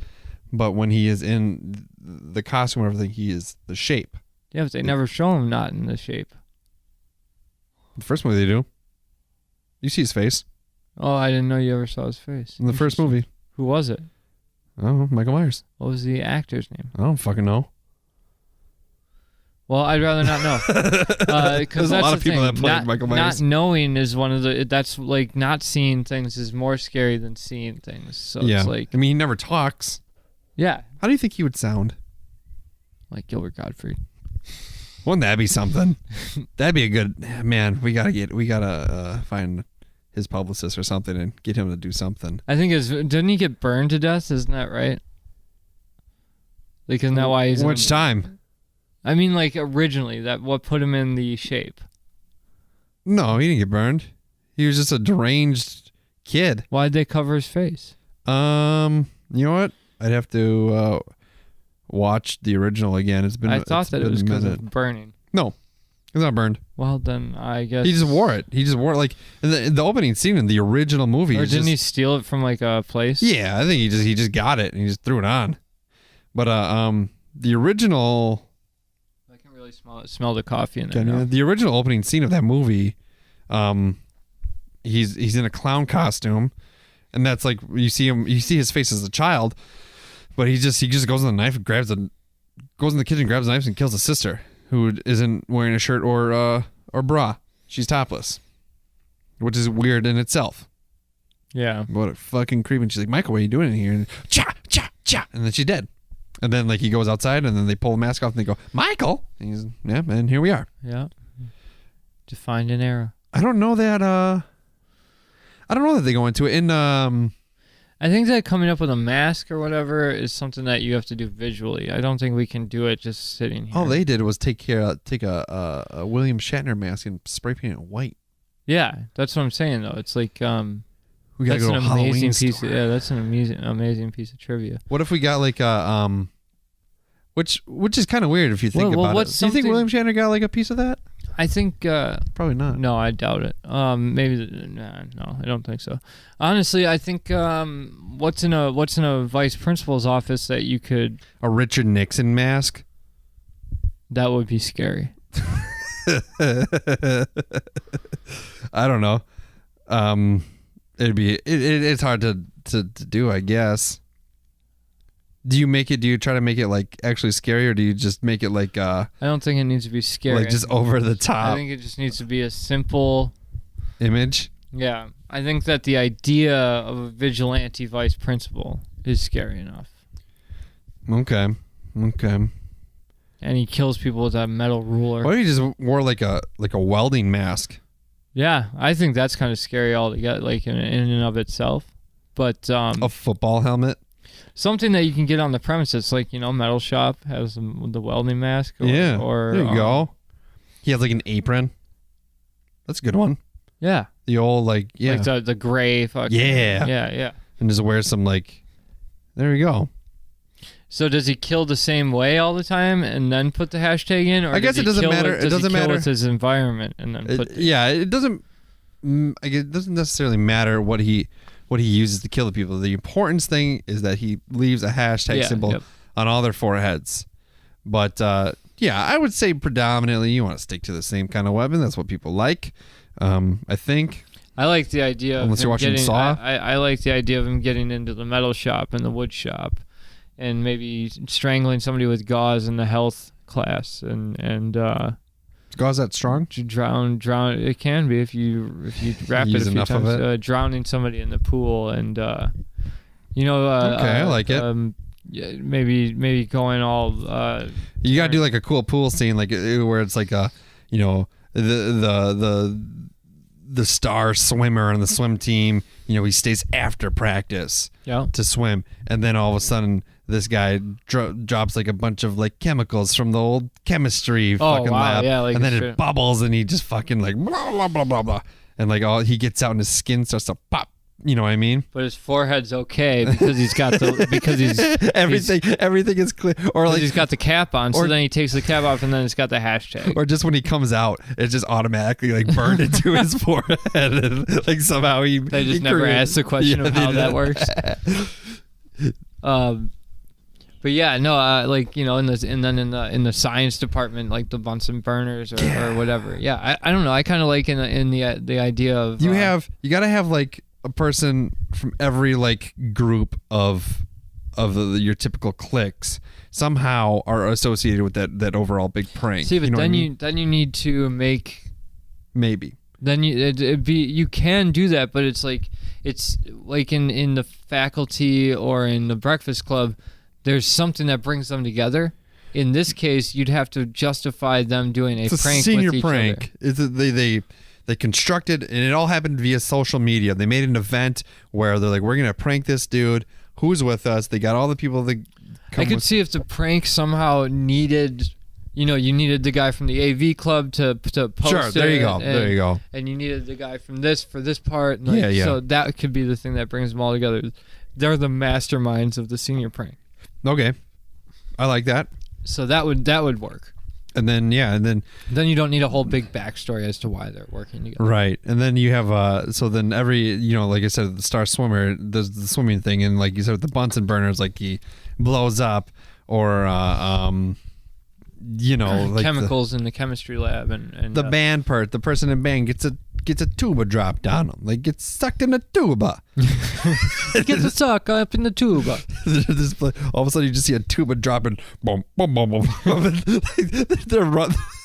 but when he is in the costume or everything, he is the shape. Yeah, but they never show him not in the shape. The first movie they do. You see his face. Oh, I didn't know you ever saw his face. In the first movie. Who was it? Oh, Michael Myers. What was the actor's name? I don't fucking know. Well, I'd rather not know. There's a lot of people that played Michael Myers. Not knowing is one of the... That's like not seeing things is more scary than seeing things. So it's like... I mean, he never talks. Yeah. How do you think he would sound? Like Gilbert Godfrey. Wouldn't that be something? That'd be a good... Man, we gotta find his publicist or something and get him to do something. I think didn't he get burned to death? Isn't that right? Like, isn't that why he's... Which time? I mean, like, originally, what put him in the shape? No, he didn't get burned. He was just a deranged kid. Why'd they cover his face? You know what? I'd have to watch the original again. I thought that it was because of burning. No, it's not burned. Well, then I guess... He just wore it. Like, in the opening scene in the original movie. Or didn't he steal it from, like, a place? Yeah, I think he just got it and he just threw it on. But the original... Smell the coffee in there. The original opening scene of that movie, he's in a clown costume, and that's like you see his face as a child, but he just goes in the knife and goes in the kitchen, grabs knives and kills his sister who isn't wearing a shirt or bra. She's topless, which is weird in itself. Yeah. What a fucking creep! And she's like, Michael, what are you doing in here? And cha cha cha, and then she's dead. And then, like, he goes outside, and then they pull the mask off, and they go, Michael! And and here we are. Yeah. Defined an era. I don't know that they go into it. I think that coming up with a mask or whatever is something that you have to do visually. I don't think we can do it just sitting here. All they did was take a William Shatner mask and spray paint it white. Yeah, that's what I'm saying, though. It's like... we gotta go to a Halloween store. That's an amazing piece of trivia. What if we got like a which is kind of weird if you think about it. Do you think William Shatner got like a piece of that? I think probably not. No, I doubt it. Maybe no, I don't think so. Honestly, I think what's in a vice principal's office that you could a Richard Nixon mask? That would be scary. I don't know. It's hard to do, I guess. Do you try to make it like actually scary, or do you just make it like I don't think it needs to be scary. Like just over the top. I think it just needs to be a simple image. Yeah. I think that the idea of a vigilante vice principal is scary enough. Okay. And he kills people with that metal ruler. What if he just wore like a welding mask? Yeah, I think that's kind of scary altogether, like in and of itself. But a football helmet, something that you can get on the premises, like metal shop has the welding mask. Or there you go. He has like an apron. That's a good one. Yeah, the old like the gray. Fucking, yeah. And just wear some like. There you go. So does he kill the same way all the time and then put the hashtag in? Or I guess it doesn't matter. It doesn't matter with his environment and then put. It doesn't. It doesn't necessarily matter what he uses to kill the people. The important thing is that he leaves a hashtag symbol on all their foreheads. But I would say predominantly you want to stick to the same kind of weapon. That's what people like. I think. I like the idea of unless you're watching Saw. I like the idea of him getting into the metal shop and the wood shop. And maybe strangling somebody with gauze in the health class, and is gauze that strong? To drown. It can be if you wrap it a few times. Drowning somebody in the pool, and okay, I like it. Maybe going all. You gotta do like a cool pool scene, like where it's like the star swimmer on the swim team. He stays after practice to swim, and then all of a sudden this guy drops like a bunch of like chemicals from the old chemistry lab, and then it bubbles, and he just fucking like blah blah blah blah blah, and like he gets out and his skin starts to pop. You know what I mean? But his forehead's okay because he's got everything is clear, or like he's got the cap on. So then he takes the cap off, and then it's got the hashtag. Or just when he comes out, it's just automatically like burned into his forehead, and like somehow They just never asked the question of how that works. But yeah, no, like in the science department, like the Bunsen burners or whatever. Yeah, I don't know. I kind of like in the idea of you gotta have like a person from every like group of your typical cliques somehow are associated with that overall big prank. See, but then you need to make maybe. Then you can do that, but it's like in the faculty or in the Breakfast Club, there's something that brings them together. In this case, you'd have to justify them doing a prank senior with each prank. other. They constructed, and it all happened via social media. They made an event where they're like, we're gonna prank this dude. Who's with us? They got all the people that come. I could see if the prank somehow needed. You needed the guy from the AV club to post sure, there you go. There you go. And you needed the guy from this for this part. And yeah. So that could be the thing that brings them all together. They're the masterminds of the senior prank. Okay, I like that. So that would work. And then then you don't need a whole big backstory as to why they're working together. Right. And then you have so then every like I said, the star swimmer does the swimming thing, and like you said with the Bunsen burners, like he blows up or like chemicals in the chemistry lab and the band part, the person in band gets a tuba dropped on him, like gets sucked in a tuba. Gets a suck up in the tuba. All of a sudden you just see a tuba dropping, boom, boom, boom, boom.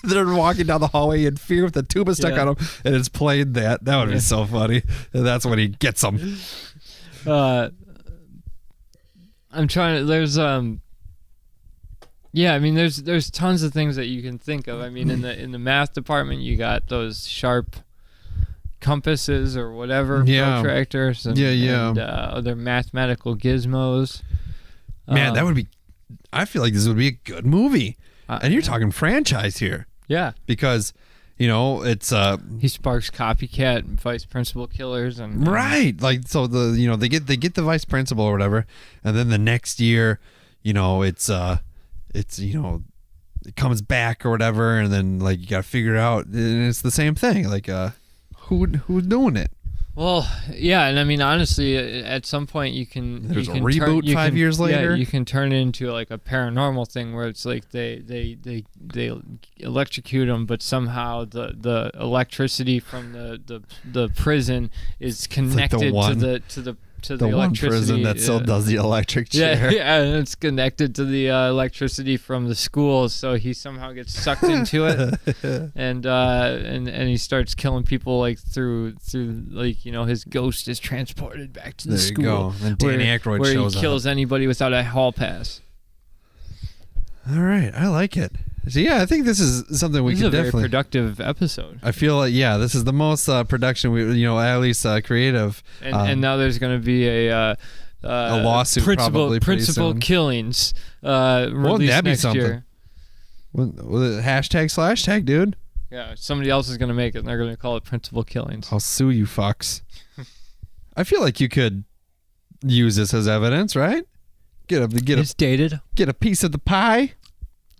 They're walking down the hallway in fear with the tuba stuck on them, and it's played that would be so funny. And that's when he gets them. I'm trying to. There's Yeah, I mean, there's tons of things that you can think of. I mean, in the math department, you got those sharp compasses or whatever, protractors, and other mathematical gizmos. Man, that would be. I feel like this would be a good movie, and you're talking franchise here. Yeah, because it's he sparks copycat vice principal killers and right, like so they get the vice principal or whatever, and then the next year, it's it comes back or whatever, and then like you got to figure out, and it's the same thing, like who's doing it. Well, yeah, and I mean, honestly, at some point you can a reboot 5 years later. Yeah, you can turn it into like a paranormal thing where it's like they electrocute them, but somehow the electricity from the prison is connected to the one electricity. Prison that still does the electric chair. Yeah, and it's connected to the electricity from the school, so he somehow gets sucked into it, and he starts killing people like through like his ghost is transported back to the school. There you go. And Danny Aykroyd shows up. Where he kills anybody without a hall pass. All right, I like it. So yeah, I think this is something we can definitely. This is a very productive episode. I feel like this is the most production we, at least creative. And now there's going to be a lawsuit, probably principal killings. Won't that be next something? Year. Hashtag Slashtag, dude. Yeah, somebody else is going to make it, and they're going to call it principal killings. I'll sue you, fucks. I feel like you could use this as evidence, right? It's dated. Get a piece of the pie.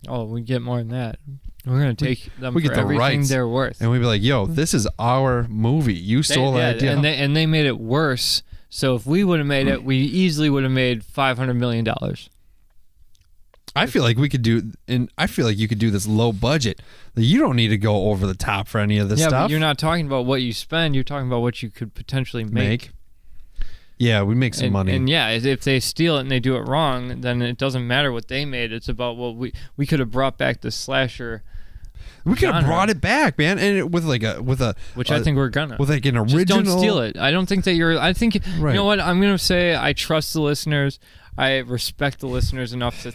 Oh, we get more than that. We're going to take them for get the everything rights. they're worth. And we'd be like, yo, this is our movie. You stole the idea. And they made it worse. So if we would have made it, we easily would have made $500 million. I feel like we could do, and I feel like you could do this low budget. You don't need to go over the top for any of this stuff. Yeah, but you're not talking about what you spend. You're talking about what you could potentially make. Yeah, we make some money. And yeah, if they steal it and they do it wrong, then it doesn't matter what they made. It's about what we could have brought back the slasher. We could have brought it back, man, and with which I think we're gonna with like an original. Just don't steal it. I don't think that you're. I think right. You know what I'm gonna say. I trust the listeners. I respect the listeners enough to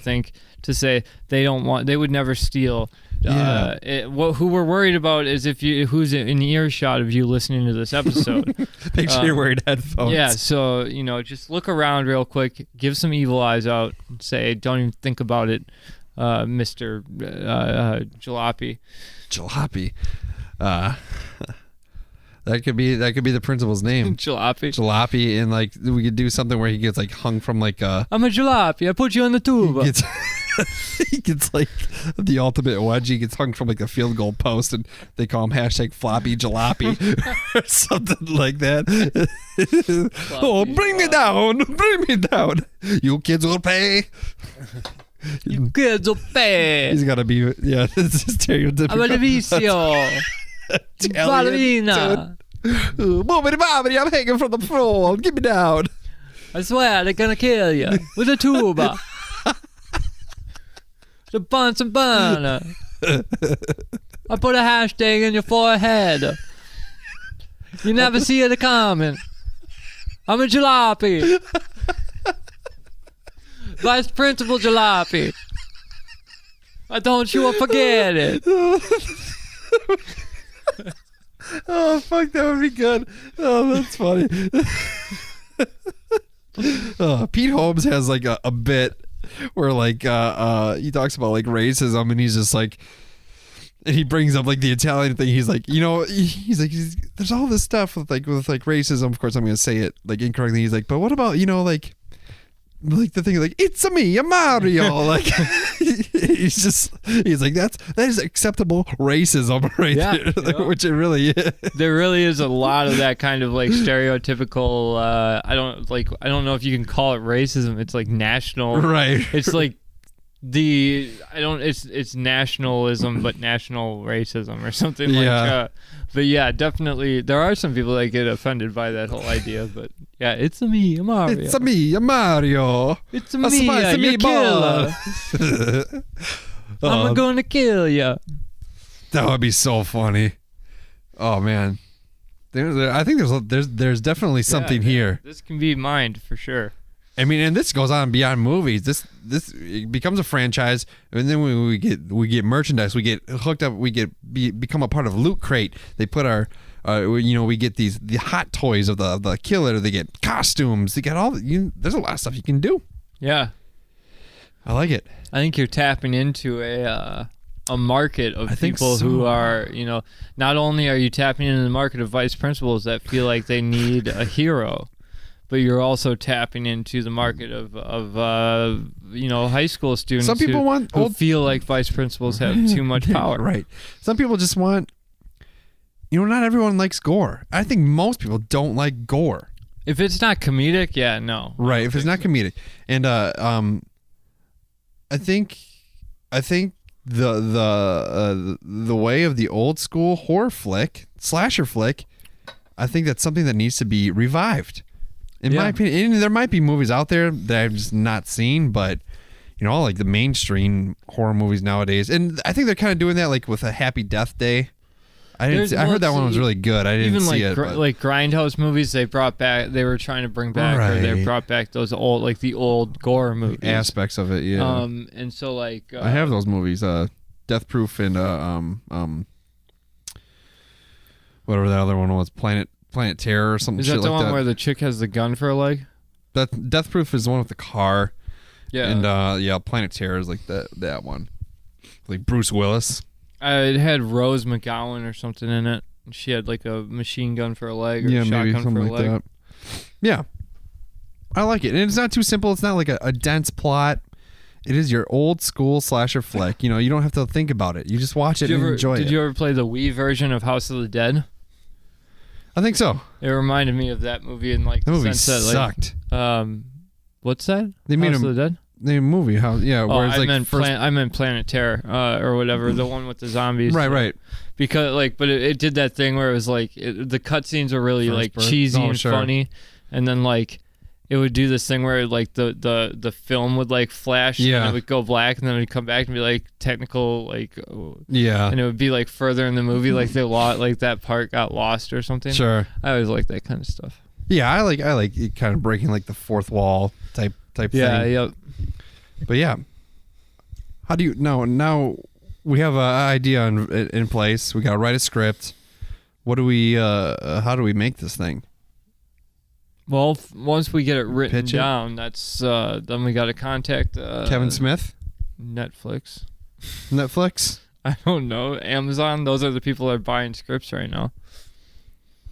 say they don't want. They would never steal. Yeah. Who we're worried about is who's in earshot of you listening to this episode. Make sure you're wearing headphones. Yeah, so just look around real quick, give some evil eyes out, and say, "Don't even think about it, Mr. Jalopy." Jalopy. That could be the principal's name. Jalopy, and like we could do something where he gets like hung from like I'm a jalopy. I put you on the tube. he gets like the ultimate wedge. He gets hung from like a field goal post, and they call him hashtag floppy jalopy or something like that. Oh, bring me down, bring me down. You kids will pay. You kids will pay. He's got to be, yeah, this is stereotypical. Amalevicio. Ballerina. Bobbity bobbity, I'm hanging from the floor. Get me down. I swear they're gonna kill you with a tuba. The Bunsen burner. I put a hashtag in your forehead. You never see it coming. I'm a jalopy. Vice Principal Jalopy. Don't you forget it. Oh, fuck, that would be good. Oh, that's funny. Pete Holmes has like a bit where like he talks about like racism, and he's just like, and he brings up like the Italian thing. He's like, you know, he's like, there's all this stuff with like racism. Of course, I'm gonna say it like incorrectly. He's like, but what about, you know, like the thing like, it's me, a Mario. Like he's like, that is acceptable racism right there, like, which it really is. There really is a lot of that kind of like stereotypical. I don't know if you can call it racism. It's like national, right? It's like it's nationalism, but national racism or something like that. But yeah, definitely there are some people that get offended by that whole idea. But yeah, it's a me, a Mario. It's a me, a Mario. It's a me, a killer. I'm gonna kill you. That would be so funny. Oh man, I think there's definitely something here. This can be mined for sure. I mean, and this goes on beyond movies. This it becomes a franchise, and then we get merchandise. We get hooked up. We become a part of Loot Crate. They put our, we get the hot toys of the killer. They get costumes. They got there's a lot of stuff you can do. Yeah, I like it. I think you're tapping into a market of people who are, not only are you tapping into the market of vice principals that feel like they need a hero, but you're also tapping into the market of high school students. Some people who feel like vice principals have too much power. Right. Some people just want, not everyone likes gore. I think most people don't like gore. If it's not comedic, yeah, no. Right. If it's not comedic, and I think the way of the old school horror flick, slasher flick, I think that's something that needs to be revived. In my opinion, and there might be movies out there that I've just not seen, but all like the mainstream horror movies nowadays, and I think they're kind of doing that, like with a Happy Death Day. I heard that one was really good. I didn't see it. Like Grindhouse movies, they brought back. They were trying to bring back, or they brought back those old, like the old gore movies, aspects of it. Yeah. And so like I have those movies, Death Proof and whatever that other one was, Planet Terror or something. Is that shit the like one that. where the chick has the gun for a leg? That Death Proof is the one with the car. Yeah. And Planet Terror is like that one, like Bruce Willis. It had Rose McGowan or something in it. She had like a machine gun for a leg, or a maybe shotgun something for a leg. that. Yeah, I like it, and it's not too simple. It's not like a dense plot. It is your old school slasher flick. You don't have to think about it. You just watch it and enjoy it. Did you ever play the Wii version of House of the Dead? I think so. It reminded me of that movie in like the movie sense sucked. That, like, what's that? They made House of the Dead. The movie, where it's I meant Planet Terror, or whatever, the one with the zombies. Right. Because but it did that thing where it was like the cutscenes were really like cheesy and funny, and then like it would do this thing where like the film would like flash, and it would go black, and then it would come back and be like technical, like and it would be like further in the movie, like like that part got lost or something. Sure. I always like that kind of stuff. Yeah, I like it kind of breaking like the fourth wall type thing. Yeah, yep. But yeah, how do you now we have an idea in place. We got to write a script. What do we how do we make this thing? Well, once we get it written down, that's then we got to contact Kevin Smith, Netflix. I don't know, Amazon. Those are the people that are buying scripts right now.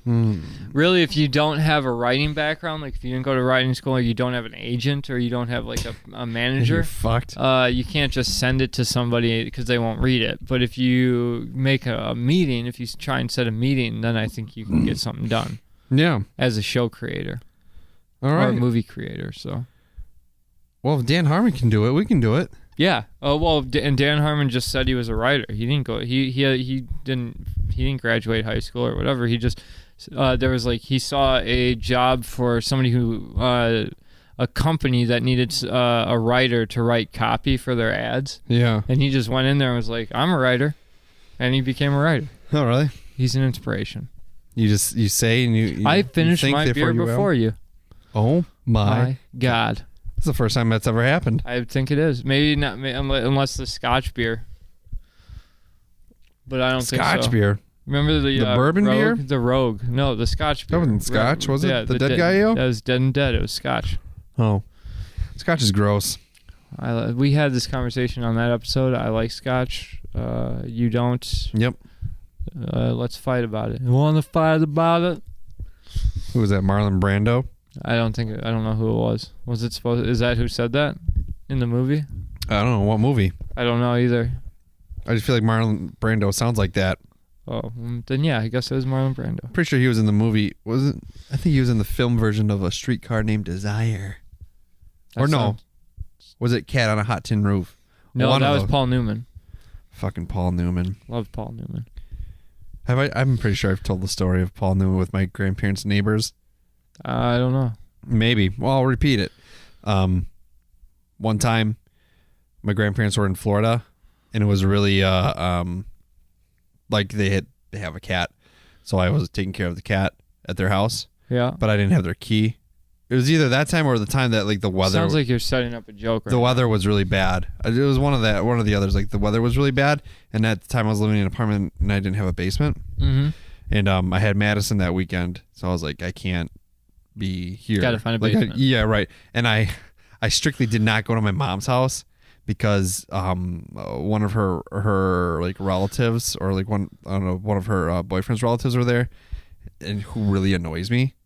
Really, if you don't have a writing background, like if you didn't go to writing school, or you don't have an agent, or you don't have like a manager, you're fucked. You can't just send it to somebody because they won't read it. But if you make a meeting, if you try and set a meeting, then I think you can get something done. Yeah. As a show creator. All right. Or a movie creator, so. Well, if Dan Harmon can do it, we can do it. Yeah. Oh well, and Dan Harmon just said he was a writer. He didn't go. He didn't graduate high school or whatever. He just there was like he saw a job for somebody who a company that needed a writer to write copy for their ads. Yeah. And he just went in there and was like, I'm a writer, and he became a writer. Oh really? He's an inspiration. You say and you I finished think my beer before you. Oh my God. It's the first time that's ever happened. I think it is. Maybe not, unless the Scotch beer. But I don't think so. Scotch beer. Remember the bourbon Rogue? beer? The Rogue. No, the Scotch beer. That wasn't Scotch, was it? Yeah, the dead guy ale? That was Dead and Dead. It was Scotch. Oh. Scotch is gross. We had this conversation on that episode. I like Scotch. You don't. Yep. Let's fight about it. You want to fight about it? Who was that? Marlon Brando? I don't know who it was. Was it supposed? Is that who said that in the movie? I don't know what movie. I don't know either. I just feel like Marlon Brando sounds like that. Oh, then yeah, I guess it was Marlon Brando. Pretty sure he was in the movie. Wasn't? I think he was in the film version of A Streetcar Named Desire. Was it Cat on a Hot Tin Roof? No, that was Paul Newman. Fucking Paul Newman. Love Paul Newman. I'm pretty sure I've told the story of Paul Newman with my grandparents' neighbors. I don't know. Maybe. Well, I'll repeat it. One time, my grandparents were in Florida, and it was really like they have a cat, so I was taking care of the cat at their house. Yeah. But I didn't have their key. It was either that time or the time that like the weather. Sounds like you're setting up a joke. The weather was really bad. It was one of the others. Like the weather was really bad, and at the time I was living in an apartment and I didn't have a basement. Mm-hmm. And I had Madison that weekend, so I was like, I can't be here. Got to find a basement. Yeah, right. And I strictly did not go to my mom's house because one of her like relatives or like one of her boyfriend's relatives were there, and who really annoys me.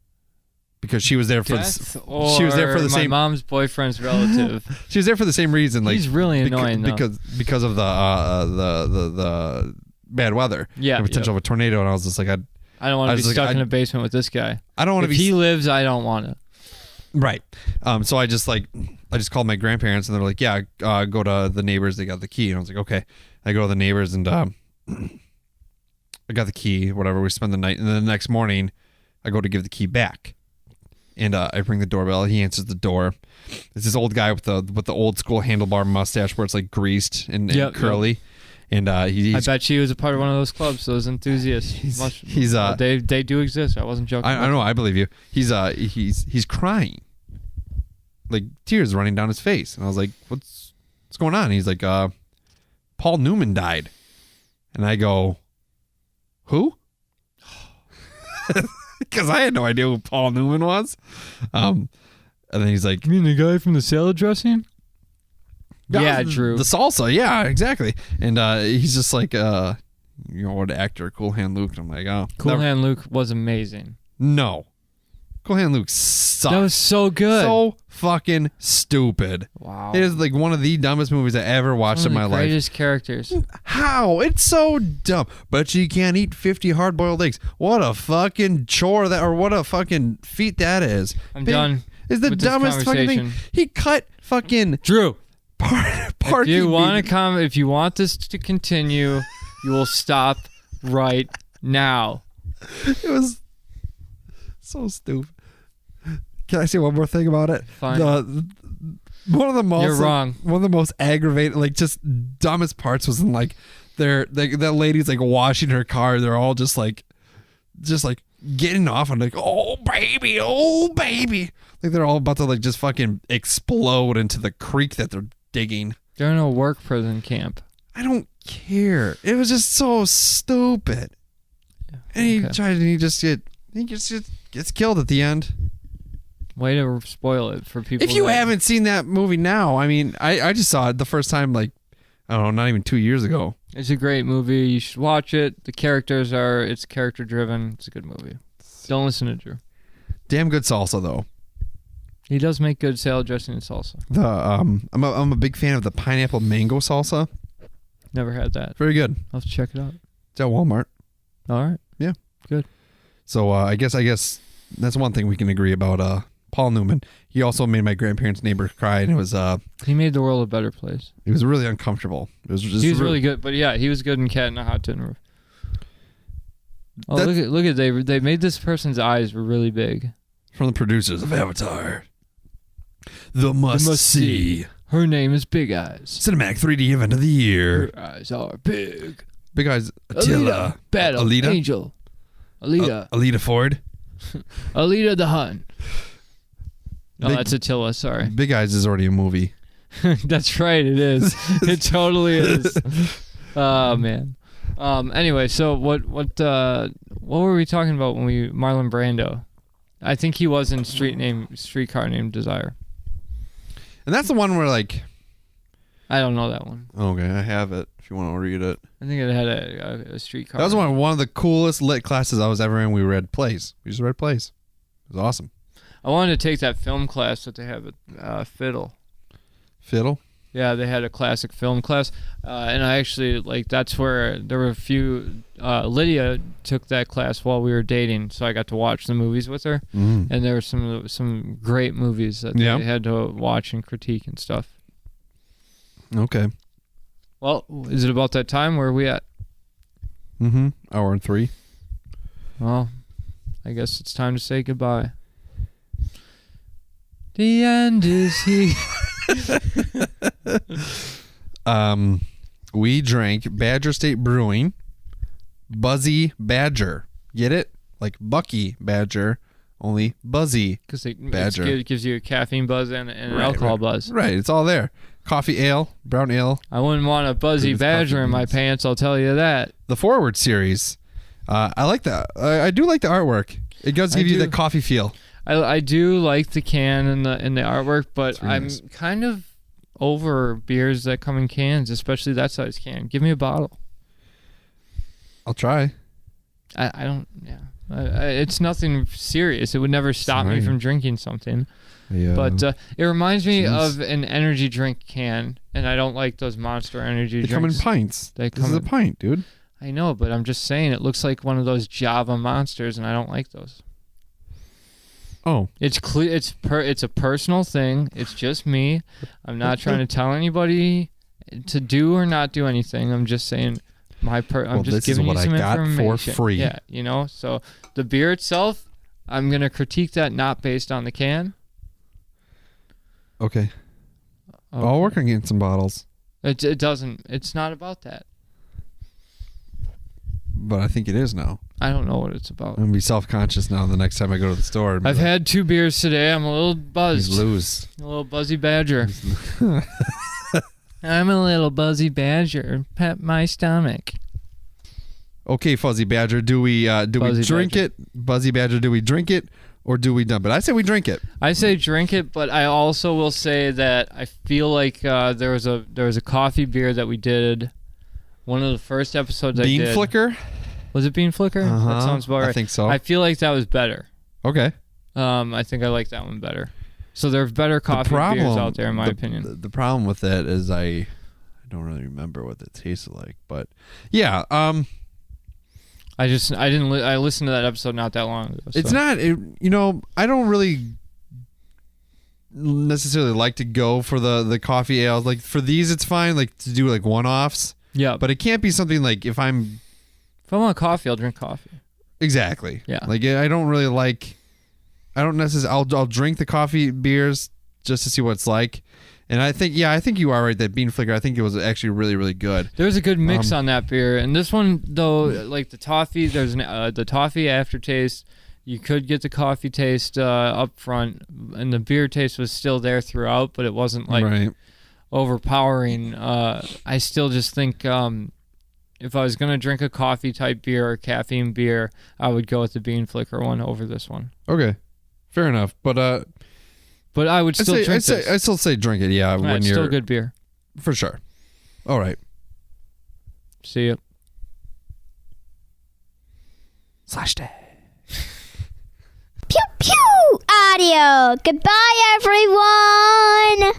Because she was there for the same. My mom's boyfriend's relative. She was there for the same reason. Like he's really annoying because of the bad weather. Yeah, the potential of a tornado, and I was just like, I don't want to be stuck in a basement with this guy. I don't want to be. If he lives, I don't want to. Right. So I just called my grandparents, and they're like, yeah, go to the neighbors. They got the key, and I was like, okay. I go to the neighbors, and I got the key. Whatever. We spend the night, and then the next morning, I go to give the key back. And I ring the doorbell. He answers the door. It's this old guy with the old school handlebar mustache where it's like greased and curly. Yep. And I bet she was a part of one of those clubs. Those enthusiasts. They do exist. I wasn't joking. I know. I believe you. He's crying, like tears running down his face. And I was like, what's going on? And he's like, Paul Newman died. And I go, who? Because I had no idea who Paul Newman was. And then he's like, you mean the guy from the salad dressing? Yeah, Drew. The salsa, yeah, exactly. And he's just like, what actor, Cool Hand Luke. And I'm like, oh. Cool Hand Luke was amazing. No. Cool Hand Luke sucked. That was so good. So fucking stupid. Wow. It is like one of the dumbest movies I ever watched in my life. Greatest characters. How? It's so dumb. But you can't eat 50 hard-boiled eggs. What a fucking chore what a fucking feat that is. I'm done. It's the dumbest fucking thing. He cut fucking Drew. If you want this to continue, you will stop right now. It was so stupid. Can I say one more thing about it? Fine. One of the most. You're wrong. One of the most aggravating, like just dumbest parts was in like that lady's like washing her car. They're all just like getting off on like, oh baby. Like they're all about to like just fucking explode into the creek that they're digging. They're in a work prison camp. I don't care. It was just so stupid. Yeah, and he just gets killed at the end. Way to spoil it for people. If you haven't seen that movie now, I mean, I just saw it the first time, like, I don't know, not even 2 years ago. It's a great movie. You should watch it. The characters it's character driven. It's a good movie. Don't listen to Drew. Damn good salsa though. He does make good salad dressing and salsa. I'm a big fan of the pineapple mango salsa. Never had that. Very good. I'll have to check it out. It's at Walmart. All right. Yeah. Good. So I guess that's one thing we can agree about. Paul Newman. He also made my grandparents' neighbor cry, and it was he made the world a better place. It was really uncomfortable. It was just he was really good, but yeah, he was good in Cat in a Hot Tin Roof. Oh, look at they made this person's eyes were really big. From the producers of Avatar. The must-see. Her name is Big Eyes. Cinematic 3D event of the year. Her eyes are big. Big Eyes. Attila. Battle. Alita. Angel. Alita. Alita Ford. Alita the Hun. Oh, that's Attila. Sorry. Big Eyes is already a movie. That's right. It is. It totally is. Oh man. Anyway, so what were we talking about when Marlon Brando? I think he was in Streetcar Named Desire. And that's the one where like I don't know that one. Okay, I have it if you want to read it. I think it had a streetcar. That was one of the coolest lit classes I was ever in. We read plays. We just read plays. It was awesome. I wanted to take that film class that they have at Fiddle. Fiddle? Yeah, they had a classic film class, and I actually that's where there were a few. Lydia took that class while we were dating, so I got to watch the movies with her, and there were some great movies that they had to watch and critique and stuff. Okay. Well, is it about that time? Where are we at? Hour and 3. Well, I guess it's time to say goodbye. The end is here. We drank Badger State Brewing Buzzy Badger. Get it? Like Bucky Badger, only Buzzy Badger. It gives you a caffeine buzz and an alcohol buzz. Right, it's all there. Coffee ale, brown ale. I wouldn't want a Buzzy Badger in my pants, I'll tell you that. The Forward series. I like that. I do like the artwork. It does give you the coffee feel. I do like the can and the artwork, but I'm kind of over beers that come in cans, especially that size can. Give me a bottle. I'll try. I don't. Yeah, it's nothing serious. It would never stop me from drinking something. Yeah. But it reminds me of an energy drink can, and I don't like those Monster energy drinks. They come in pints. This is a pint, dude. I know, but I'm just saying it looks like one of those Java Monsters, and I don't like those. Oh, it's clear. It's a personal thing. It's just me. I'm not trying to tell anybody to do or not do anything. I'm just saying I'm just giving you some information for free. Yeah, So the beer itself, I'm gonna critique that not based on the can. Okay. I'll work on getting some bottles. It doesn't. It's not about that. But I think it is now. I don't know what it's about. I'm gonna be self-conscious now the next time I go to the store. I've had 2 beers today. I'm a little buzzed. He's loose. A little Buzzy Badger. I'm a little Buzzy Badger. Pet my stomach. Okay, Fuzzy Badger, do we drink it? Buzzy Badger, do we drink it or do we dump it? I say we drink it. I say drink it, but I also will say that I feel like there was a coffee beer that we did. One of the first episodes I did. Bean Flicker? Was it Bean Flicker? That sounds about right. I think so. I feel like that was better. Okay. I think I like that one better. So there's better coffee beers out there, in my opinion. The problem with that is I don't really remember what it tasted like, but yeah. I listened to that episode not that long ago. So. It's not. I don't really necessarily like to go for the coffee ales. Like for these, it's fine. Like to do like one-offs. Yeah. But it can't be something like if I want coffee, I'll drink coffee. Exactly. Yeah. Like I don't really like. I don't necessarily. I'll drink the coffee beers just to see what it's like. And I think you are right. That Bean Flicker, I think it was actually really, really good. There was a good mix on that beer, and this one though, like the toffee, there's the toffee aftertaste. You could get the coffee taste up front, and the beer taste was still there throughout, but it wasn't like overpowering. I still just think if I was gonna drink a coffee type beer or caffeine beer, I would go with the Bean Flicker one over this one. Okay, fair enough. But I would still drink this. I still say drink it. Yeah, when it's you're still good beer for sure. All right. See ya. Slashtag. Radio. Goodbye, everyone.